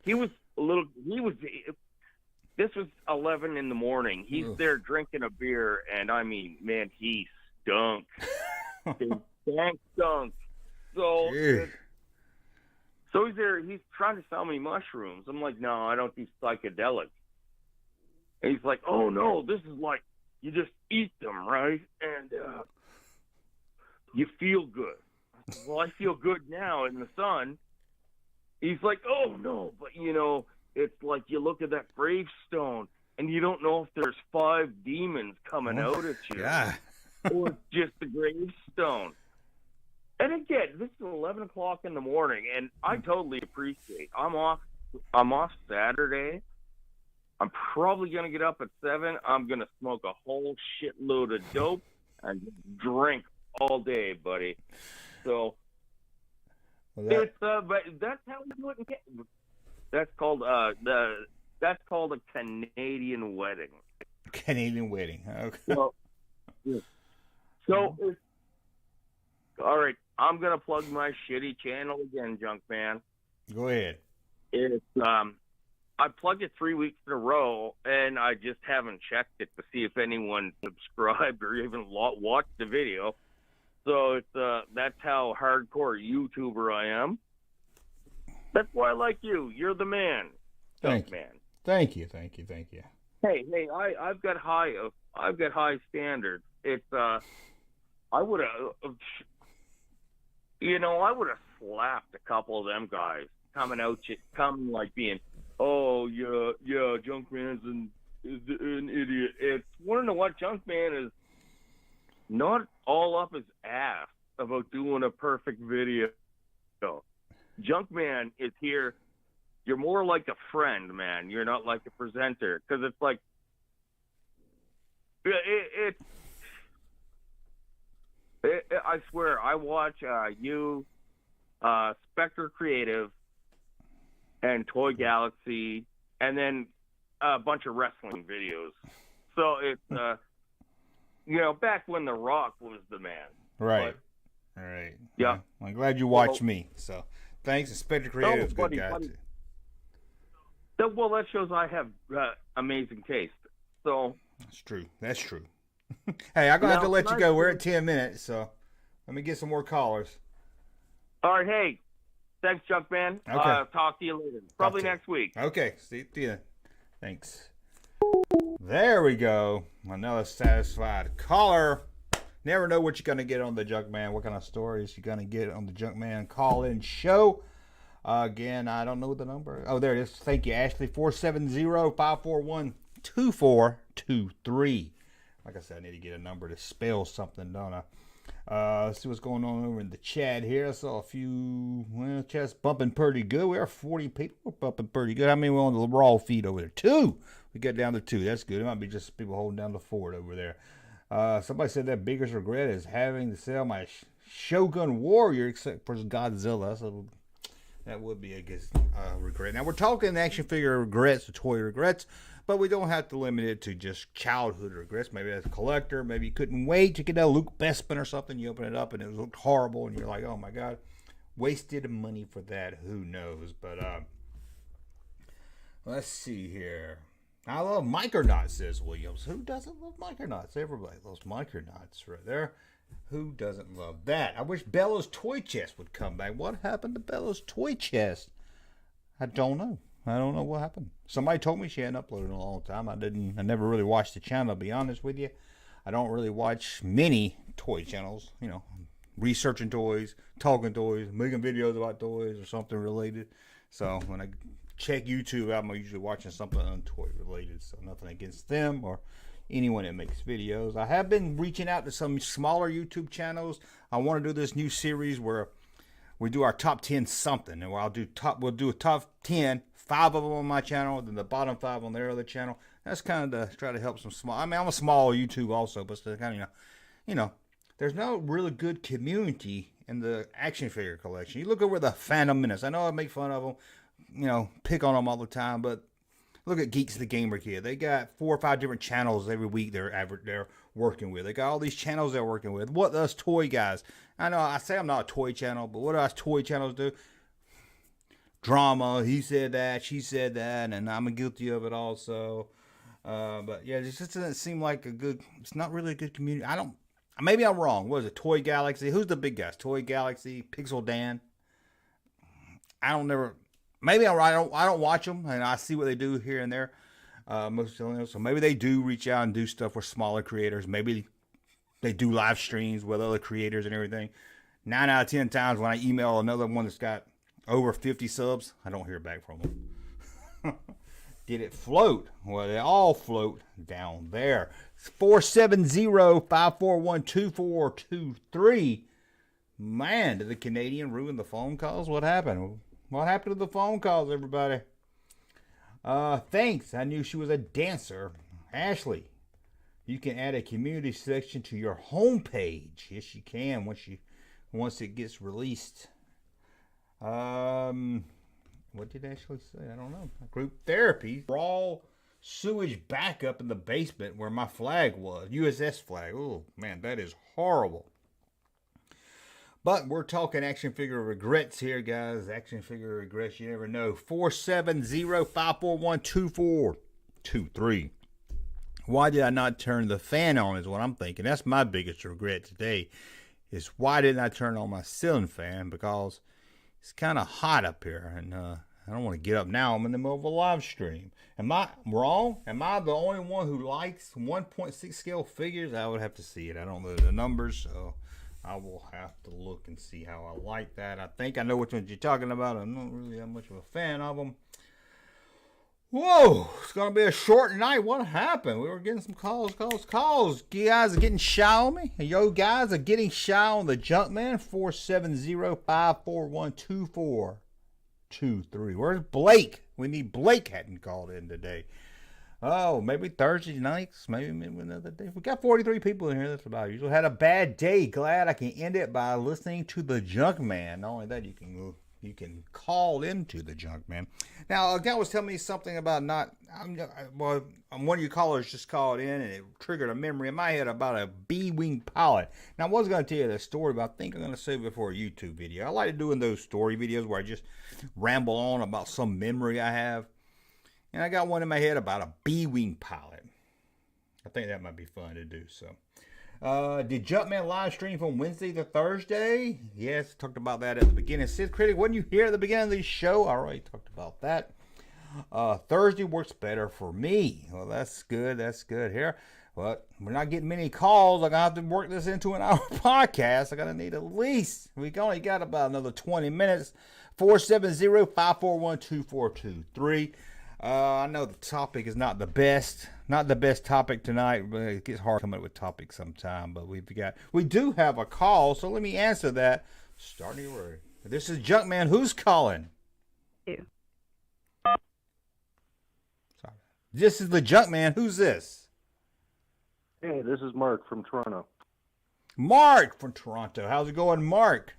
S11: This was 11 in the morning. He's there drinking a beer, and I mean, man, he stunk. He stunk. So he's there. He's trying to sell me mushrooms. I'm like, no, I don't do psychedelics. And he's like, oh, no, this is like, you just eat them, right? And you feel good. I said, well, I feel good now in the sun. He's like, oh, no, but, it's like you look at that gravestone, and you don't know if there's 5 demons coming out at you.
S1: Yeah.
S11: Or it's just the gravestone. And again, this is 11 o'clock in the morning, and I totally appreciate. I'm off Saturday. I'm probably going to get up at 7. I'm going to smoke a whole shitload of dope and drink all day, buddy. So but that's how we do it in Canada. That's called a Canadian wedding.
S1: Canadian wedding. Okay.
S11: So all right, I'm gonna plug my shitty channel again, Junkman.
S1: Go ahead.
S11: It's I plugged it 3 weeks in a row, and I just haven't checked it to see if anyone subscribed or even watched the video. So it's that's how hardcore YouTuber I am. That's why I like you. You're the man.
S1: Thank you.
S11: Hey, I've got high standards. It's I would have slapped a couple of them guys coming like being, oh yeah, Junkman's an idiot. It's want to know what, Junkman is not all up his ass about doing a perfect video. Junkman is here. You're more like a friend, man. You're not like a presenter, because it's like I swear, I watch you, Spectre Creative, and Toy Galaxy, and then a bunch of wrestling videos. So it's back when The Rock was the man.
S1: Right.
S11: But,
S1: all right.
S11: Yeah.
S1: I'm glad you watched me. So thanks, Spectre Creative. Good guy. Too.
S11: Well, that shows I have amazing taste. So
S1: That's true. Hey, I'm gonna have to let you go. We're at 10 minutes, so let me get some more callers.
S11: All right. Hey, thanks, Junkman.
S1: Okay.
S11: Talk to you later. Probably next week.
S1: Okay. See you then. Thanks. There we go. Another satisfied caller. Never know what you're going to get on the Junkman, what kind of stories you're going to get on the Junkman call-in show. Again, I don't know the number. Oh, there it is. Thank you, Ashley. 470-541-2423. Like I said, I need to get a number to spell something, don't I? Let's see what's going on over in the chat here. I saw a few, chat's bumping pretty good. We are 40 people. We're bumping pretty good. How many were on the raw feed over there? 2. We got down to 2. That's good. It might be just people holding down the fort over there. Somebody said that biggest regret is having to sell my Shogun Warrior except for Godzilla. So that would be a good regret. Now, we're talking action figure regrets, or toy regrets, but we don't have to limit it to just childhood regrets. Maybe as a collector, maybe you couldn't wait to get a Luke Bespin or something. You open it up and it looked horrible, and you're like, oh my God, wasted money for that. Who knows? But let's see here. I love Micronauts, says Williams. Who doesn't love Micronauts? Everybody loves Micronauts right there. Who doesn't love that? I wish Bella's toy chest would come back. What happened to Bella's toy chest? I don't know. I don't know what happened. Somebody told me she hadn't uploaded in a long time. I never really watched the channel, to be honest with you. I don't really watch many toy channels, researching toys, talking toys, making videos about toys or something related. So when I check YouTube out, I'm usually watching something untoy related. So nothing against them or anyone that makes videos. I have been reaching out to some smaller YouTube channels. I want to do this new series where we do our top 10 something, and we'll do a top 10, 5 of them on my channel, then the bottom 5 on their other channel. That's kind of to try to help some small. I mean, I'm a small YouTube also, but still kind of there's no really good community in the action figure collection. You look over the Phantom Menace. I know I make fun of them, pick on them all the time, but Look at Geeks the Gamer Kid. They got 4 or 5 different channels every week they're working with. They got all these channels they're working with. What do us toy guys? I know I say I'm not a toy channel, but what do us toy channels do? Drama. He said that. She said that, and I'm guilty of it also. But yeah, it just doesn't seem like a good. It's not really a good community. I don't. Maybe I'm wrong. What is it? Toy Galaxy. Who's the big guys? Toy Galaxy. Pixel Dan. I don't never. Maybe I'm right. I don't watch them, and I see what they do here and there. So maybe they do reach out and do stuff with smaller creators. Maybe they do live streams with other creators and everything. 9 out of 10 times when I email another one that's got over 50 subs, I don't hear back from them. Did it float? Well, they all float down there. 470-541-2423. Man, did the Canadian ruin the phone calls? What happened? What happened to the phone calls, everybody? Thanks. I knew she was a dancer. Ashley, you can add a community section to your homepage. Yes, you can once it gets released. What did Ashley say? I don't know. Group therapy. Raw sewage backup in the basement where my flag was. USS flag. Oh, man, that is horrible. But we're talking action figure regrets here, guys. Action figure regrets. You never know. 470-541-2423. Why did I not turn the fan on is what I'm thinking. That's my biggest regret today. Is why didn't I turn on my ceiling fan? Because it's kind of hot up here. And I don't want to get up now. I'm in the middle of a live stream. Am I wrong? Am I the only one who likes 1.6 scale figures? I would have to see it. I don't know the numbers, so I will have to look and see how I like that. I think I know which ones you're talking about. I'm not really that much of a fan of them. Whoa, it's going to be a short night. What happened? We were getting some calls. You guys are getting shy on me? Yo, guys are getting shy on the Junkman. 470-541-2423. Where's Blake? We need Blake hadn't called in today. Oh, maybe Thursday nights, maybe another day. We got 43 people in here. That's about usual. Had a bad day. Glad I can end it by listening to the Junkman. Not only that, you can call into the Junkman. Now, a guy was telling me something about one of your callers just called in, and it triggered a memory in my head about a B-wing pilot. Now, I was going to tell you the story, but I think I'm going to save it for a YouTube video. I like doing those story videos where I just ramble on about some memory I have. And I got one in my head about a B-wing pilot. I think that might be fun to do. So, did Jumpman live stream from Wednesday to Thursday? Yes, talked about that at the beginning. Sid Critic, wasn't you here at the beginning of the show? I already talked about that. Thursday works better for me. Well, that's good. That's good here. But we're not getting many calls. I'm going to have to work this into an hour podcast. I'm going to need at least, we only got about another 20 minutes. 470-541-2423. I know the topic is not the best topic tonight, but it gets hard coming up with topics sometime. But we do have a call, so let me answer that. Starting your This is Junkman. Who's calling?
S12: You.
S1: Sorry. This is the Junkman. Who's this?
S13: Hey, this is Mark from Toronto.
S1: Mark from Toronto. How's it going, Mark?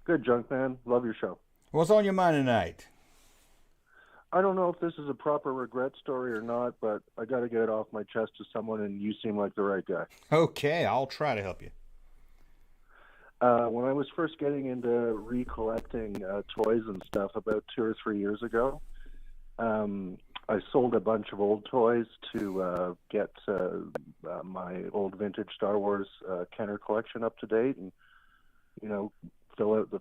S13: Good, Junkman. Love your show.
S1: What's on your mind tonight?
S13: I don't know if this is a proper regret story or not, but I got to get it off my chest to someone, and you seem like the right guy.
S1: Okay, I'll try to help you.
S13: When I was first getting into recollecting toys and stuff about 2 or 3 years ago, I sold a bunch of old toys to get my old vintage Star Wars Kenner collection up to date, and fill out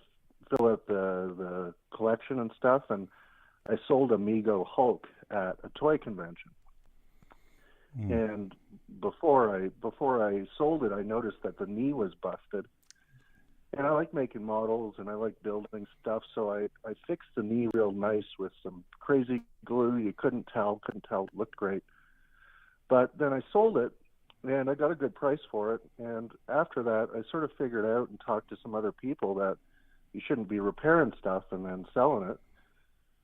S13: the collection and stuff. And I sold Amigo Hulk at a toy convention. And before I sold it, I noticed that the knee was busted. And I like making models and I like building stuff, so I fixed the knee real nice with some crazy glue. You couldn't tell, it looked great. But then I sold it, and I got a good price for it. And after that, I sort of figured out and talked to some other people that you shouldn't be repairing stuff and then selling it.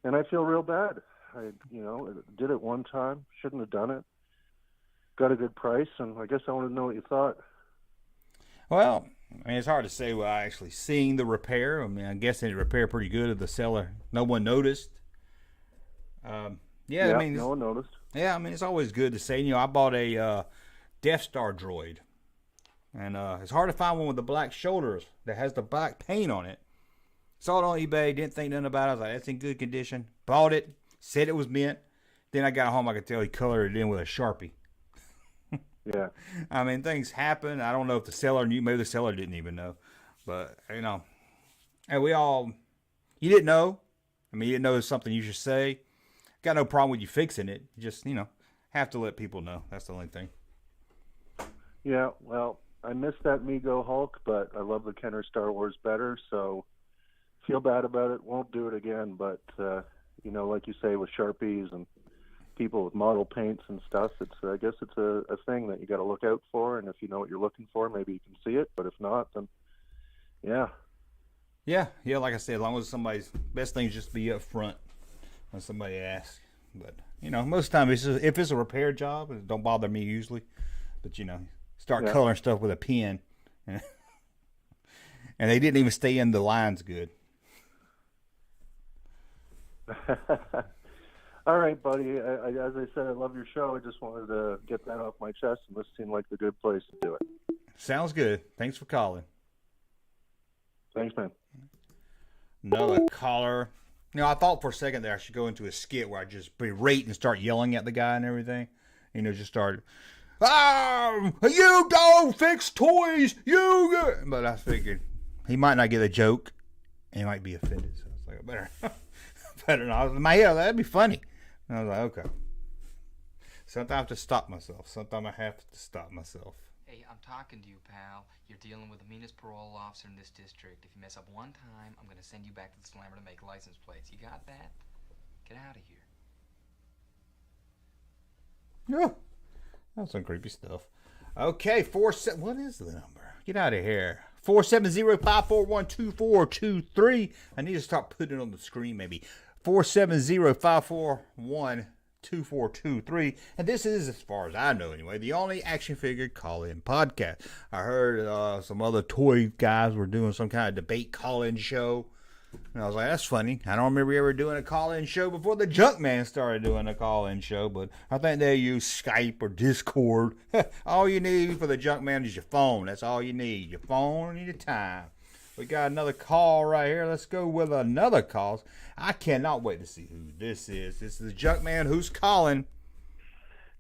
S13: And I feel real bad. I did it one time, shouldn't have done it. Got a good price, and I guess I want to know what you thought.
S1: Well, I mean, it's hard to say without actually seeing the repair. I mean, I guess it repaired pretty good of the seller. No one noticed. Yeah, I mean,
S13: no one noticed.
S1: Yeah, I mean, it's always good to say. You know, I bought a Death Star droid, and it's hard to find one with the black shoulders that has the black paint on it. Saw it on eBay, didn't think nothing about it. I was like, that's in good condition. Bought it, said it was mint. Then I got home, I could tell he colored it in with a Sharpie.
S13: Yeah.
S1: I mean, things happen. I don't know if the seller knew. Maybe the seller didn't even know. But, you know, and you didn't know. I mean, you didn't know it's something you should say. Got no problem with you fixing it. You just, have to let people know. That's the only thing.
S13: Yeah, well, I missed that Mego Hulk, but I love the Kenner Star Wars better, so feel bad about it. Won't do it again, but, like you say, with Sharpies and people with model paints and stuff, I guess it's a thing that you got to look out for, and if you know what you're looking for, maybe you can see it, but if not, then, yeah.
S1: Yeah, like I said, as long as best thing is just be up front when somebody asks. But, most times if it's a repair job, it don't bother me usually. But, start coloring stuff with a pen. And they didn't even stay in the lines good.
S13: All right, buddy. As I said, I love your show. I just wanted to get that off my chest, and this seemed like the good place to do it.
S1: Sounds good. Thanks for calling.
S13: Thanks, man.
S1: Another caller. I thought for a second there I should go into a skit where I just berate and start yelling at the guy and everything. Just start, you don't fix toys, But I figured he might not get a joke. He might be offended. So I was like, better not. In my head, that'd be funny. And I was like, okay. Sometimes I have to stop myself.
S12: Hey, I'm talking to you, pal. You're dealing with the meanest parole officer in this district. If you mess up one time, I'm gonna send you back to the slammer to make license plates. You got that? Get out of here.
S1: Yeah. That's some creepy stuff. Okay, what is the number? Get out of here. 470-541-2423. I need to start putting it on the screen maybe. 470-541-2423. And this is, as far as I know anyway, the only action figure call-in podcast. I heard some other toy guys were doing some kind of debate call-in show. And I was like, that's funny. I don't remember ever doing a call-in show before the Junkman started doing a call-in show, but I think they use Skype or Discord. All you need for the Junkman is your phone. That's all you need. Your phone and your time. We got another call right here. Let's go with another call. I cannot wait to see who this is. This is the Junkman. Who's calling?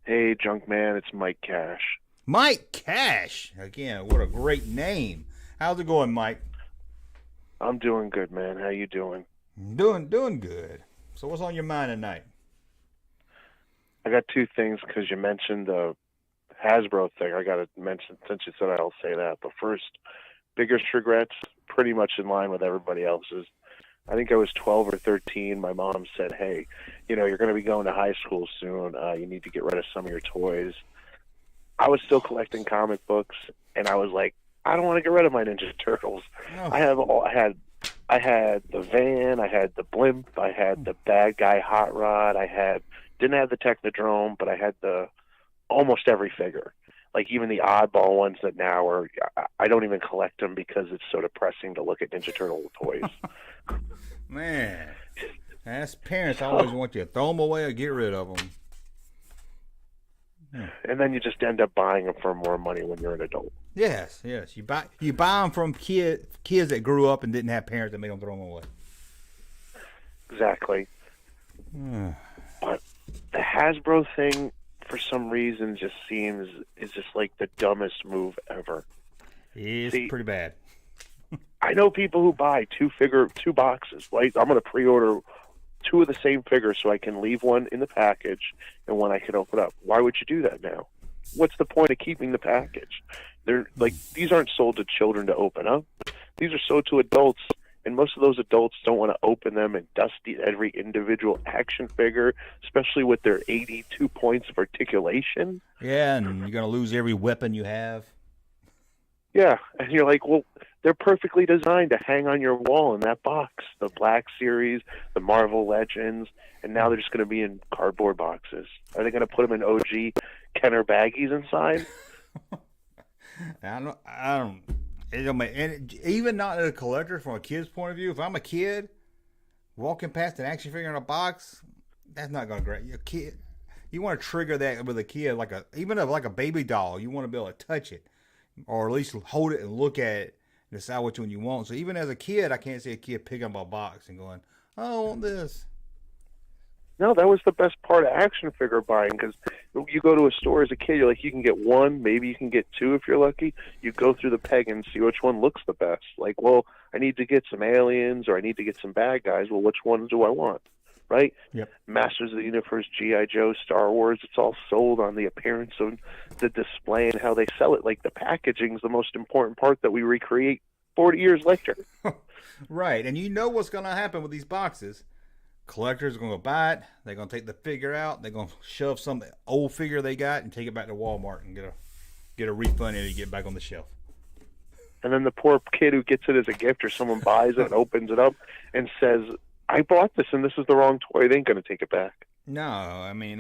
S14: Hey, Junkman. It's Mike Cash.
S1: Mike Cash. Again, what a great name. How's it going, Mike?
S14: I'm doing good, man. How you doing?
S1: Doing good. So what's on your mind tonight?
S14: I got two things because you mentioned the Hasbro thing. I got to mention, since you said I'll say that. But first, biggest regrets, pretty much in line with everybody else's. I think I was 12 or 13. My mom said, hey, you're going to be going to high school soon. You need to get rid of some of your toys. I was still collecting comic books, and I was like, I don't want to get rid of my Ninja Turtles.
S1: Oh.
S14: I had the van, I had the blimp, I had the bad guy hot rod, didn't have the Technodrome, but I had almost every figure. Like even the oddball ones that now I don't even collect them because it's so depressing to look at Ninja Turtle toys.
S1: Man, as parents, I always want you to throw them away or get rid of them.
S14: And then you just end up buying them for more money when you're an adult.
S1: Yes. You buy them from kids that grew up and didn't have parents that made them throw them away.
S14: Exactly. But the Hasbro thing, for some reason, is just like the dumbest move ever.
S1: It's pretty bad.
S14: I know people who buy two boxes. Like, I'm going to pre-order two of the same figure so I can leave one in the package and one I can open up. Why would you do that now? What's the point of keeping the package? These aren't sold to children to open up. These are sold to adults, and most of those adults don't want to open them and dust every individual action figure, especially with their 82 points of articulation.
S1: Yeah, and you're going to lose every weapon you have.
S14: Yeah, and you're like, well, they're perfectly designed to hang on your wall in that box. The Black Series, the Marvel Legends, and now they're just going to be in cardboard boxes. Are they going to put them in OG Kenner baggies inside?
S1: I don't. It don't make, and even not a collector from a kid's point of view. If I'm a kid walking past an action figure in a box, that's not going to grab your kid. You want to trigger that with a kid, like a baby doll. You want to be able to touch it, or at least hold it and look at it and decide which one you want. So even as a kid, I can't see a kid picking up a box and going, "Oh, I want this."
S14: No, that was the best part of action figure buying, because you go to a store as a kid, you're like, you can get one, maybe you can get two if you're lucky. You go through the peg and see which one looks the best. Like, well, I need to get some aliens or I need to get some bad guys. Well, which ones do I want? Right?
S1: Yep.
S14: Masters of the Universe, G.I. Joe, Star Wars, it's all sold on the appearance of the display and how they sell it. Like, the packaging is the most important part that we recreate 40 years later.
S1: Right, and you know what's going to happen with these boxes. Collectors are going to buy it. They're going to take the figure out. They're going to shove some old figure they got and take it back to Walmart and get a refund and get it back on the shelf.
S14: And then the poor kid who gets it as a gift, or someone buys it and opens it up and says, I bought this and this is the wrong toy. They ain't going to take it back.
S1: No, I mean,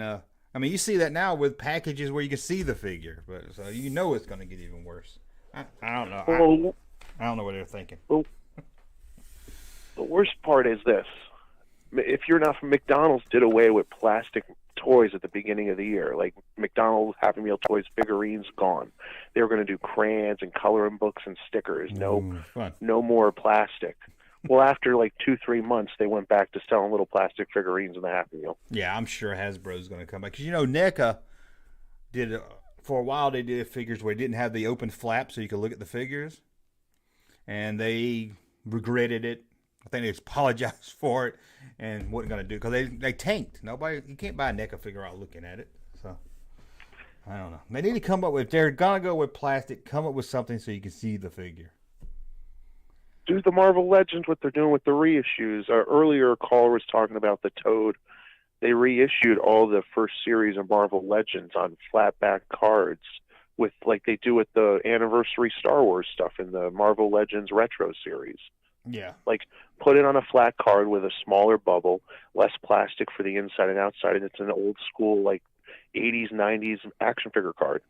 S1: you see that now with packages where you can see the figure, but so you know it's going to get even worse. I don't know.
S14: Well,
S1: I don't know what they're thinking.
S14: Well, the worst part is this. If you're not from McDonald's, did away with plastic toys at the beginning of the year. Like McDonald's Happy Meal toys, figurines, gone. They were going to do crayons and coloring books and stickers. No more plastic. Well, after like 2-3 months, they went back to selling little plastic figurines in the Happy Meal.
S1: Yeah, I'm sure Hasbro's going to come back. Because, NECA did, for a while, they did figures where they didn't have the open flap so you could look at the figures. And they regretted it. I think they apologized for it and wasn't going to do it because they tanked. You can't buy a NECA figure out looking at it. So, I don't know. They need to come up with, if they're going to go with plastic, come up with something so you can see the figure.
S14: Do the Marvel Legends, what they're doing with the reissues. Our earlier caller was talking about the Toad. They reissued all the first series of Marvel Legends on flatback cards with, like they do with the anniversary Star Wars stuff in the Marvel Legends Retro series.
S1: Yeah.
S14: Like, put it on a flat card with a smaller bubble, less plastic for the inside and outside, and it's an old school, like, 80s, 90s action figure card.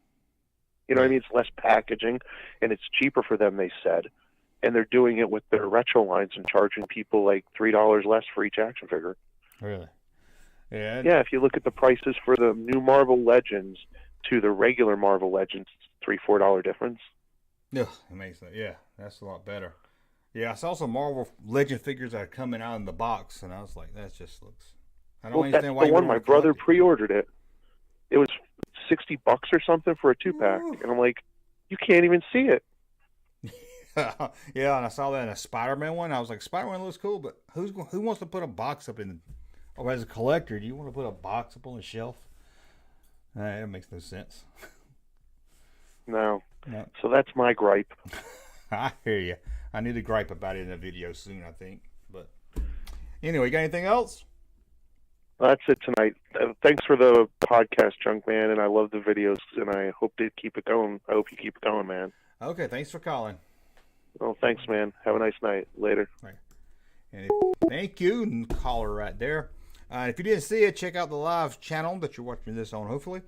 S14: You know what I mean? It's less packaging, and it's cheaper for them, they said. And they're doing it with their retro lines and charging people, like, $3 less for each action figure.
S1: Really? Yeah.
S14: Yeah, if you look at the prices for the new Marvel Legends to the regular Marvel Legends, it's $3-4 difference.
S1: Yeah, it makes that. Yeah, that's a lot better. Yeah, I saw some Marvel Legend figures that are coming out in the box, and I was like, that just looks. I don't understand why.
S14: That's the one. My brother pre-ordered it. It was $60 or something for a 2-pack, and I'm like, you can't even see it.
S1: Yeah, and I saw that in a Spider-Man one. I was like, Spider-Man looks cool, but who wants to put a box up in? Or as a collector, do you want to put a box up on the shelf? That makes no sense.
S14: No. So that's my gripe.
S1: I hear you. I need to gripe about it in a video soon, I think. But anyway, you got anything else?
S14: That's it tonight. Thanks for the podcast, Junkman, and I love the videos, and I hope to keep it going. I hope you keep it going, man.
S1: Okay, thanks for calling.
S14: Well, thanks, man. Have a nice night. Later.
S1: Right. And thank you, and caller right there. If you didn't see it, check out the live channel that you're watching this on, hopefully.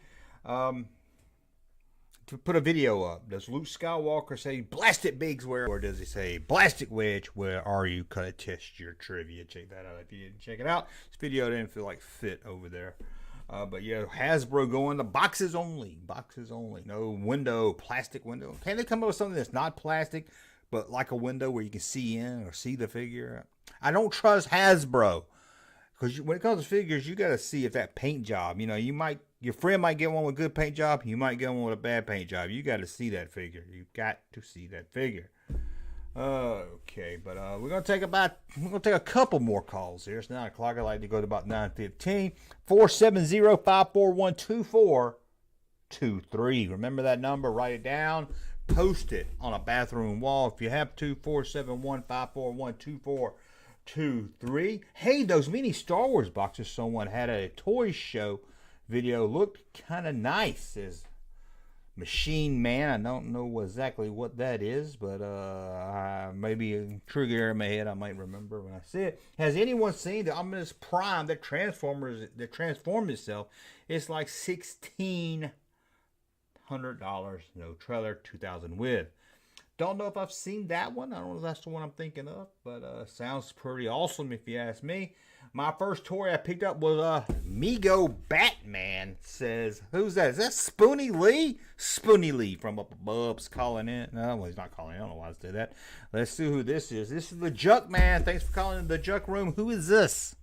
S1: To put a video up. Does Luke Skywalker say, blast it, Biggs, where? Or does he say, Blastic Wedge, where are you? Kind of test your trivia. Check that out if you didn't check it out. This video didn't feel like fit over there. But yeah, Hasbro going to boxes only. Boxes only. No window, plastic window. Can they come up with something that's not plastic, but like a window where you can see in or see the figure? I don't trust Hasbro. Because when it comes to figures, you got to see if that paint job, your friend might get one with a good paint job. You might get one with a bad paint job. You got to see that figure. You got to see that figure. Okay, but we're gonna take a couple more calls here. It's 9 o'clock. I'd like to go to about 9:15. 470-541-2423. Remember that number. Write it down. Post it on a bathroom wall if you have to. 471-541-2423. Hey, those mini Star Wars boxes someone had at a toy show video looked kind of nice. As Machine Man, I don't know exactly what that is, but maybe a trigger in my head I might remember when I see it. Has anyone seen the Optimus Prime that transformed itself? It's like $1,600. No trailer, 2000 with. don't know if I've seen that one. I don't know if that's the one I'm thinking of, but sounds pretty awesome if you ask me. My first toy I picked up was Mego Batman. Says, who's that? Is that Spoonie Lee? Spoonie Lee from up above's calling in. No, well, he's not calling in. I don't know why I said that. Let's see who this is. This is the Juck Man. Thanks for calling in the Juck Room. Who is this?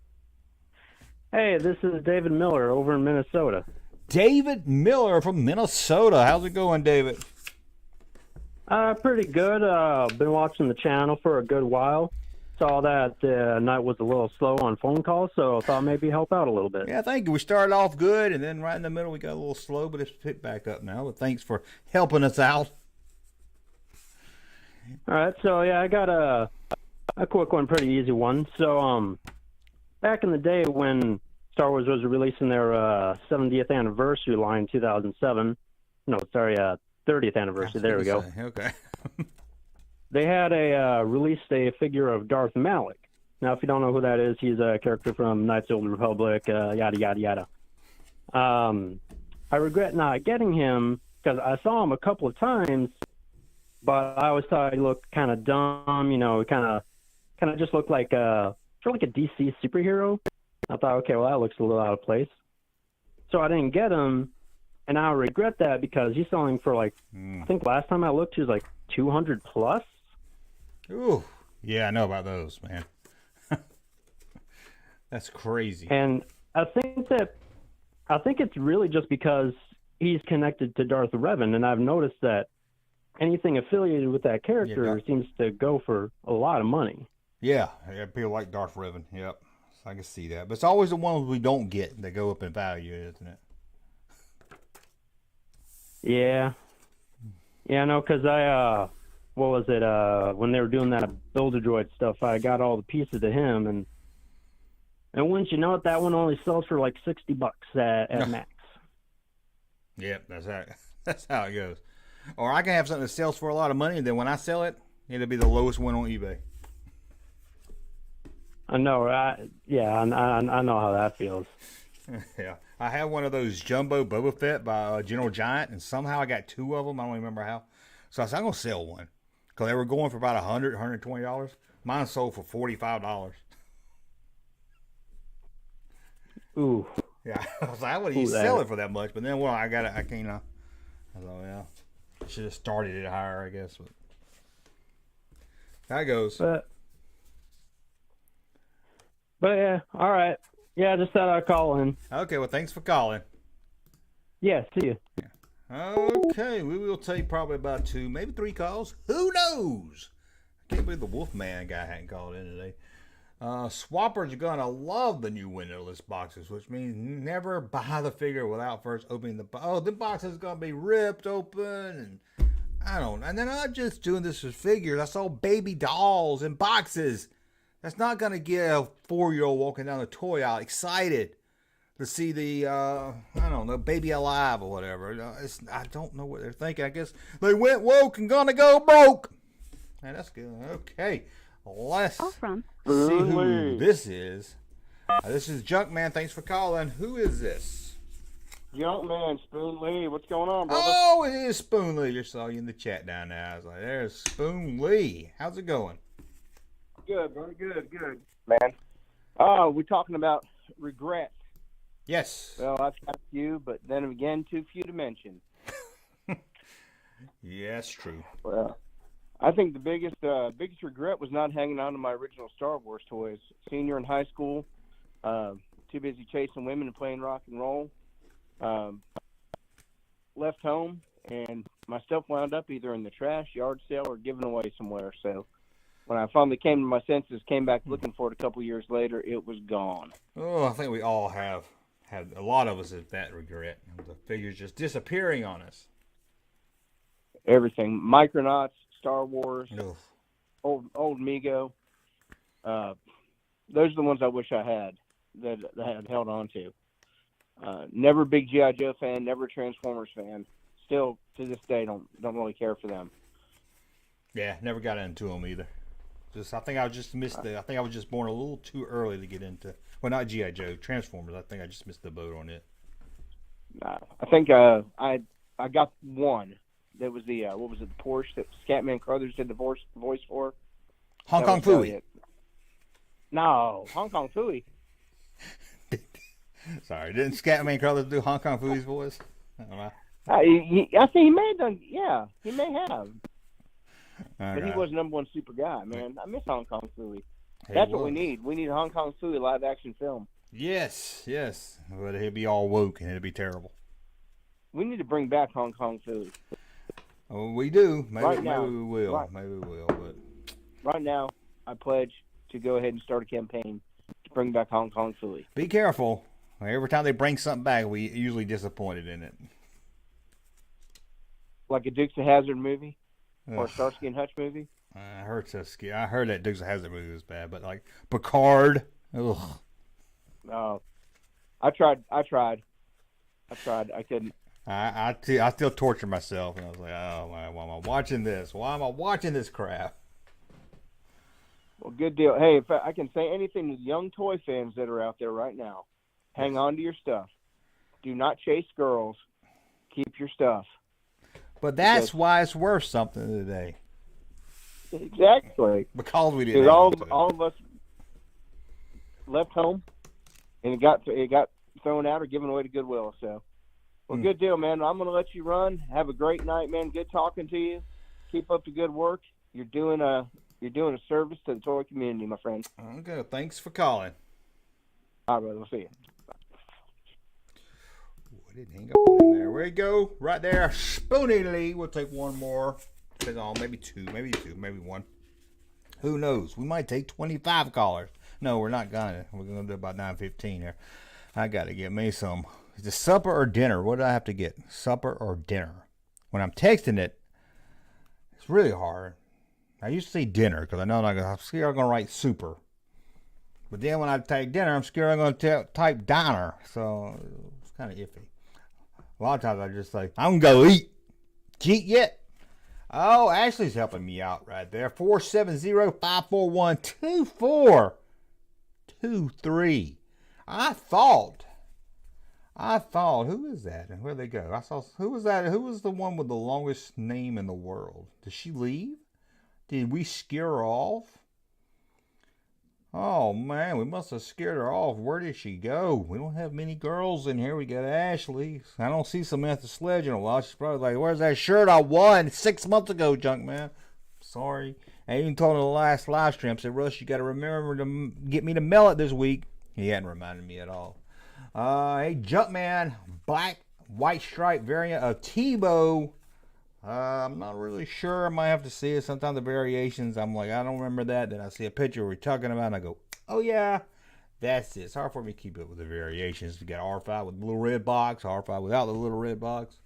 S15: Hey, this is David Miller over in Minnesota.
S1: David Miller from Minnesota. How's it going, David?
S15: Pretty good. Been watching the channel for a good while. Saw that night was a little slow on phone calls, so I thought maybe help out a little bit.
S1: Yeah, thank you. We started off good, and then right in the middle we got a little slow, but it's picked back up now. But thanks for helping us out.
S15: All right, so yeah, I got a quick one, pretty easy one. So back in the day when Star Wars was releasing their 70th anniversary line, 2007. No, sorry, 30th anniversary. There we go.
S1: Okay.
S15: They had released a figure of Darth Malik. Now, if you don't know who that is, he's a character from Knights of the Old Republic, yada, yada, yada. I regret not getting him because I saw him a couple of times, but I always thought he looked kind of dumb, you know, kind of just looked like a DC superhero. I thought, okay, well, that looks a little out of place. So I didn't get him, and I regret that because he's selling for I think last time I looked, he was like 200 plus.
S1: Ooh, yeah, I know about those, man. That's crazy.
S15: And I think it's really just because he's connected to Darth Revan, and I've noticed that anything affiliated with that character seems to go for a lot of money.
S1: Yeah, people like Darth Revan. Yep, so I can see that. But it's always the ones we don't get that go up in value, isn't it?
S15: Yeah. Yeah, no, because what was it, when they were doing that Build-A-Droid stuff, I got all the pieces to him, and wouldn't you know it, that one only sells for like $60 at max.
S1: Yep, that's how it goes. Or I can have something that sells for a lot of money, and then when I sell it, it'll be the lowest one on eBay.
S15: I know, I know how that feels.
S1: Yeah, I have one of those jumbo Boba Fett by General Giant, and somehow I got two of them. I don't remember how. So I said, I'm going to sell one. Because they were going for about $100, $120. Mine sold for $45.
S15: Ooh.
S1: Yeah, I was like, I wouldn't even sell it for that much. But then, well, I can't. I thought, yeah, should have started it higher, I guess. But that goes.
S15: But yeah, all right. Yeah, I just thought I'd call in.
S1: Okay, well, thanks for calling.
S15: Yeah, see you.
S1: Yeah. Okay, we will take probably about 2, maybe 3 calls. Who knows? I can't believe the Wolfman guy hadn't called in today. Swappers are going to love the new windowless boxes, which means never buy the figure without first opening the box. Oh, the box is going to be ripped open. And they're not just doing this with figures. I saw baby dolls and boxes. That's not going to get a 4-year-old walking down the toy aisle excited to see the, baby alive or whatever. I don't know what they're thinking. I guess they went woke and gonna go broke. Hey, that's good. Okay. Let's see who this is. This is Junkman. Thanks for calling. Who is this?
S16: Junkman, Spoon Lee. What's going on, brother?
S1: Oh, it is Spoon Lee. Just saw you in the chat down there. I was like, there's Spoon Lee. How's it going?
S16: Good, brother. Good. Man. Oh, we're talking about regret.
S1: Yes.
S16: Well, I've got a few, but then again, too few to mention.
S1: Yeah, that's true.
S16: Well, I think the biggest regret was not hanging on to my original Star Wars toys. Senior in high school, too busy chasing women and playing rock and roll. Left home, and my stuff wound up either in the trash, yard sale, or given away somewhere. So when I finally came to my senses, came back looking for it a couple years later, it was gone.
S1: Oh, I think we all have had, a lot of us have that regret. The figures just disappearing on us.
S16: Everything. Micronauts, Star Wars, old Mego. Those are the ones I wish I had that I had held on to. Never a big G.I. Joe fan, never a Transformers fan. Still, to this day, don't really care for them.
S1: Yeah, never got into them either. I think I was just born a little too early to get into. Well, not G.I. Joe, Transformers. I think I just missed the boat on it.
S16: I think I got one That was the what was it? The Porsche that Scatman Crothers did the voice for.
S1: Hong Kong Phooey.
S16: No, Hong Kong Phooey.
S1: Sorry, didn't Scatman Crothers do Hong Kong Phooey's voice? I don't know.
S16: I think he may have done. Yeah, he may have. But he
S1: Okay.
S16: was number one super guy, man. I miss Hong Kong Phooey. That's what we need. We need a Hong Kong Phooey live action film.
S1: Yes, yes. But he'll be all woke and it'll be terrible.
S16: We need to bring back Hong Kong Phooey.
S1: Oh, we do. Maybe,
S16: Right now.
S1: maybe we will.
S16: Right.
S1: Maybe we will. But
S16: Right now, I pledge to go ahead and start a campaign to bring back Hong Kong Phooey.
S1: be careful. Every time they bring something back, we usually disappointed in it.
S16: Like a Dukes of Hazzard movie or a
S1: Ugh.
S16: Starsky and Hutch movie.
S1: I heard I heard that Dukes of Hazzard movie was bad, but like Picard, ugh.
S16: No, I tried. I couldn't.
S1: I still torture myself, and I was like, oh man, why am I watching this? Why am I watching this crap?
S16: Well, good deal. Hey, if I can say anything to the young toy fans that are out there right now, hang on to your stuff. Do not chase girls. Keep your stuff.
S1: But that's why it's worth something today.
S16: Exactly.
S1: Because we didn't.
S16: Because all of us left home, and it got thrown out or given away to Goodwill. So, well, good deal, man. I'm gonna let you run. Have a great night, man. Good talking to you. Keep up the good work. You're doing a service to the toy community, my friend.
S1: Okay, thanks for calling.
S16: All right, brother. We'll see you.
S1: I didn't hang up on him there. Where'd he go? Right there. Spoony Lee. We'll take one more. Depends on maybe two, maybe one. Who knows? We might take 25 callers. No, we're not gonna. We're gonna do about 9:15 here. I gotta get me some. Is it supper or dinner? What do I have to get? Supper or dinner? When I'm texting it, it's really hard. I used to say dinner because I know I'm scared I'm gonna write super. But then when I type dinner, I'm scared I'm gonna type diner. So it's kind of iffy. A lot of times I just say, I'm gonna go eat. Eat yet? Oh, Ashley's helping me out right there. 470-541-2423. I thought, who is that? And where'd they go? I saw, who was that? Who was the one with the longest name in the world? Did she leave? Did we scare her off? Oh, man, we must have scared her off. Where did she go? We don't have many girls in here. We got Ashley. I don't see Samantha Sledge in a while. She's probably like, where's that shirt I won 6 months ago, junk man? Sorry. I even told her the last live stream. I said, Russ, you got to remember to get me to mail it this week. He hadn't reminded me at all. Hey, Junkman, black, white stripe variant of Tebow. I'm not really sure. I might have to see it. Sometimes the variations, I'm like, I don't remember that. Then I see a picture we're talking about, and I go, oh, yeah, that's it. It's hard for me to keep up with the variations. You got R5 with the little red box, R5 without the little red box.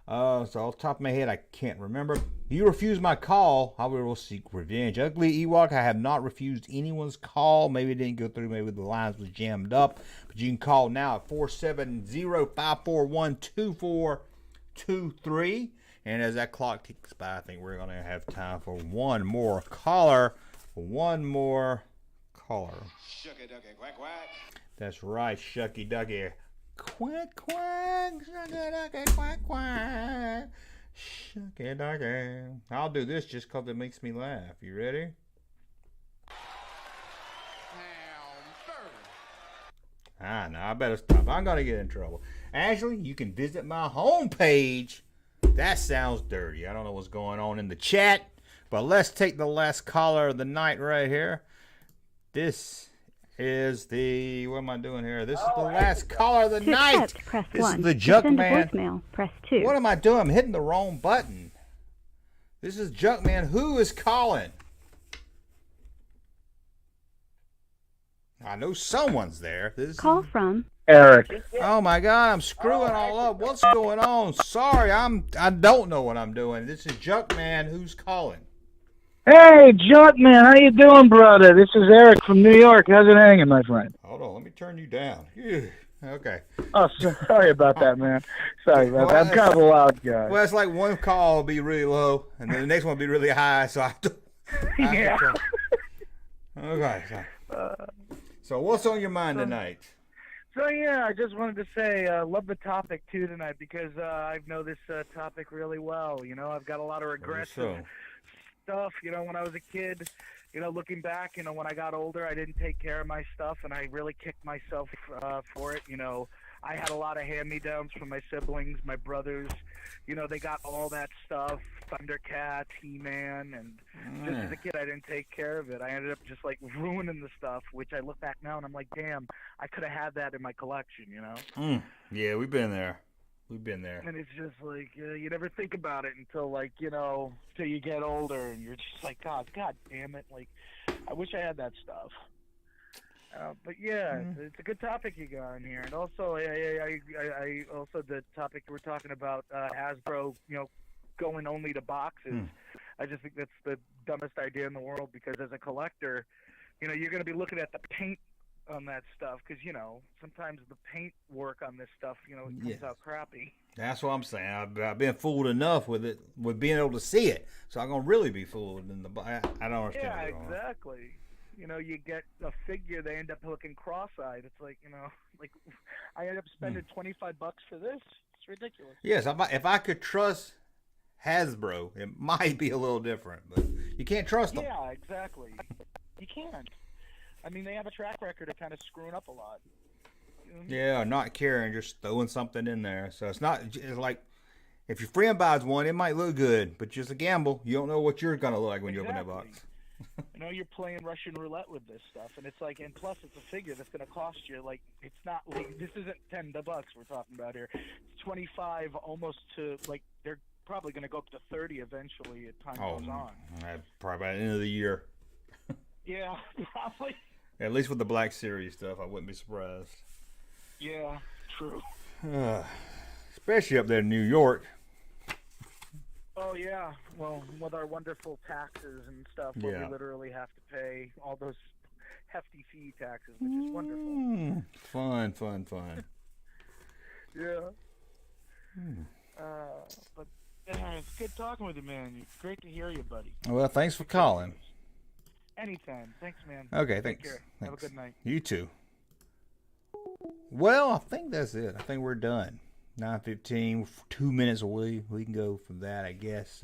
S1: So off the top of my head, I can't remember. You refused my call. I will seek revenge. Ugly Ewok, I have not refused anyone's call. Maybe it didn't go through. Maybe the lines was jammed up. But you can call now at 470-541-2423. And as that clock ticks by, I think we're going to have time for one more caller. One more caller.
S17: Shucky ducky quack quack.
S1: That's right, Shucky Ducky. Quack quack, Shucky Ducky quack quack. Shucky Ducky. I'll do this just because it makes me laugh. You ready? No, I better stop. I'm going to get in trouble. Ashley, you can visit my homepage. That sounds dirty. I don't know what's going on in the chat, but let's take the last caller of the night right here. This is the, what am I doing here? This is the last caller of the night.
S18: Press
S1: This
S18: 1.
S1: is the
S18: To
S1: Junk
S18: send a
S1: Man.
S18: voicemail, press 2.
S1: What am I doing? I'm hitting the wrong button. This is Junk Man. Who is calling? I know someone's there. This
S18: Call from
S19: Eric.
S1: Oh my God, I'm screwing all up. What's going on? Sorry, I don't know what I'm doing. This is Junk Man. Who's calling?
S19: Hey, Junkman, how you doing, brother? This is Eric from New York. How's it hanging, my friend?
S1: Hold on, let me turn you down. Phew. Okay.
S19: Oh, sorry about that, man. Sorry about that. I'm kind of a loud guy.
S1: Well, it's like one call will be really low, and then the next one will be really high. So I have to.
S19: Yeah.
S1: Okay. So what's on your mind tonight?
S19: So yeah, I just wanted to say, love the topic too tonight because I know this topic really well. You know, I've got a lot of regressive stuff. You know, when I was a kid, you know, looking back, you know, when I got older, I didn't take care of my stuff, and I really kicked myself for it. You know, I had a lot of hand-me-downs from my siblings, my brothers. You know, they got all that stuff, Thundercats, He-Man, and just as a kid, I didn't take care of it. I ended up just like ruining the stuff, which I look back now and I'm like, damn, I could have had that in my collection, you know?
S1: Yeah, we've been there. We've been there.
S19: And it's just like, you never think about it until like, you know, till you get older and you're just like, God damn it. Like, I wish I had that stuff. But yeah, it's a good topic you got in here, and also I also the topic we're talking about Hasbro, you know, going only to boxes. I just think that's the dumbest idea in the world because as a collector, you know, you're going to be looking at the paint on that stuff because you know sometimes the paint work on this stuff, you know, it comes out crappy.
S1: That's what I'm saying. I've been fooled enough with it, with being able to see it, so I'm gonna really be fooled in the. I don't understand.
S19: Yeah, exactly. You know, you get a figure, they end up looking cross-eyed. It's like, you know, like I end up spending $25 for this. It's ridiculous.
S1: Yes, if I could trust Hasbro, it might be a little different, but you can't trust them.
S19: Yeah, exactly. You can't. I mean, they have a track record of kind of screwing up a lot.
S1: Yeah, not caring, just throwing something in there. So it's like if your friend buys one, it might look good, but just a gamble. You don't know what you're gonna look like when you open that box.
S19: You know, you're playing Russian roulette with this stuff, and it's like, and plus it's a figure that's going to cost you, like, it's not, like, this isn't $10 we're talking about here. It's 25 almost to, like, they're probably going to go up to 30 eventually as time goes on.
S1: Probably by the end of the year.
S19: Yeah, probably.
S1: At least with the Black Series stuff, I wouldn't be surprised.
S19: Yeah, true.
S1: Especially up there in New York.
S19: Oh, yeah. Well, with our wonderful taxes and stuff, where we literally have to pay all those hefty fee taxes, which is wonderful.
S1: Fun.
S19: Yeah. But it's good talking with you, man. Great to hear you, buddy.
S1: Well, thanks for calling.
S19: Anytime. Thanks, man.
S1: Okay,
S19: Take
S1: thanks.
S19: care. Have a good night.
S1: You too. Well, I think that's it. I think we're done. 9:15, 2 minutes away. We can go from that, I guess.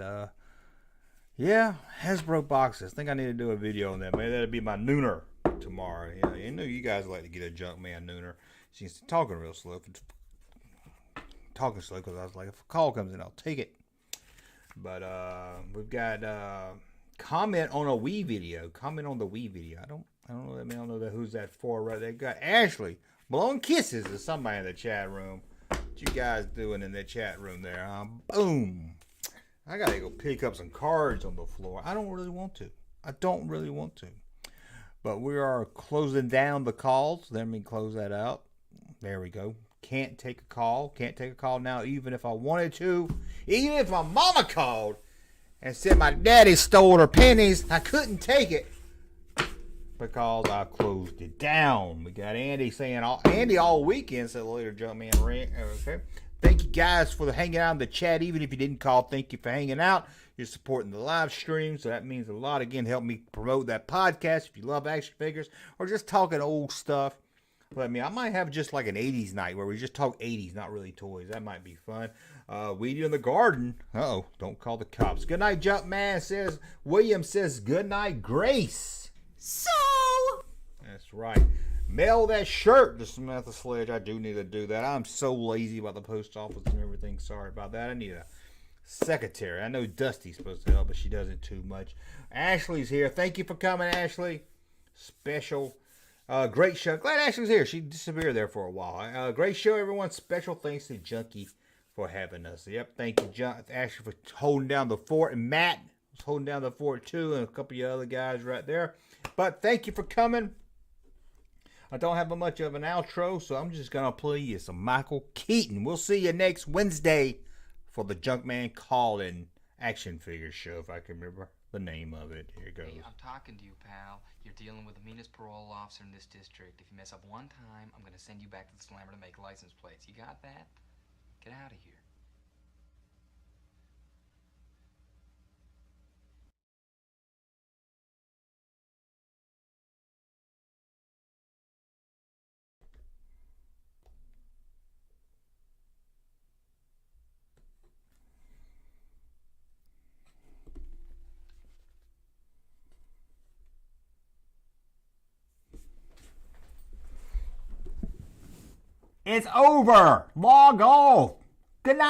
S1: Yeah, Hasbro boxes. I think I need to do a video on that. Maybe that'll be my nooner tomorrow. Yeah, I know you guys like to get a Junkman nooner. She's talking real slow. Talking slow because I was like, if a call comes in, I'll take it. But we've got comment on a Wii video. Comment on the Wii video. I don't know who's that for right there. Got Ashley blowing kisses to somebody in the chat room. What you guys doing in the chat room there? Boom. I gotta go pick up some cards on the floor. I don't really want to. But we are closing down the calls. Let me close that out. There we go. Can't take a call. Can't take a call now, even if I wanted to. Even if my mama called and said my daddy stole her pennies, I couldn't take it because I closed it down. We got Andy saying, Andy all weekend said later, Jumpman rant. Okay. Thank you guys for hanging out in the chat. Even if you didn't call, thank you for hanging out. You're supporting the live stream, so that means a lot. Again, help me promote that podcast. If you love action figures or just talking old stuff, let me. I might have just like an 80s night where we just talk 80s, not really toys. That might be fun. Weedy in the garden. Uh-oh, don't call the cops. Good night, Jumpman says. William says, good night, Grace. So? That's right. Mail that shirt to Samantha Sledge. I do need to do that. I'm so lazy about the post office and everything. Sorry about that. I need a secretary. I know Dusty's supposed to help, but she doesn't too much. Ashley's here. Thank you for coming, Ashley. Special. Great show. Glad Ashley's here. She disappeared there for a while. Great show, everyone. Special thanks to Junkie for having us. Yep. Thank you, Ashley, for holding down the fort. And Matt was holding down the fort, too. And a couple of other guys right there. But thank you for coming. I don't have much of an outro, so I'm just going to play you some Michael Keaton. We'll see you next Wednesday for the Junkman Call-In Action Figure Show, if I can remember the name of it. Here it goes.
S12: Hey, I'm talking to you, pal. You're dealing with the meanest parole officer in this district. If you mess up one time, I'm going to send you back to the slammer to make license plates. You got that? Get out of here.
S1: It's over. Log off. Good night.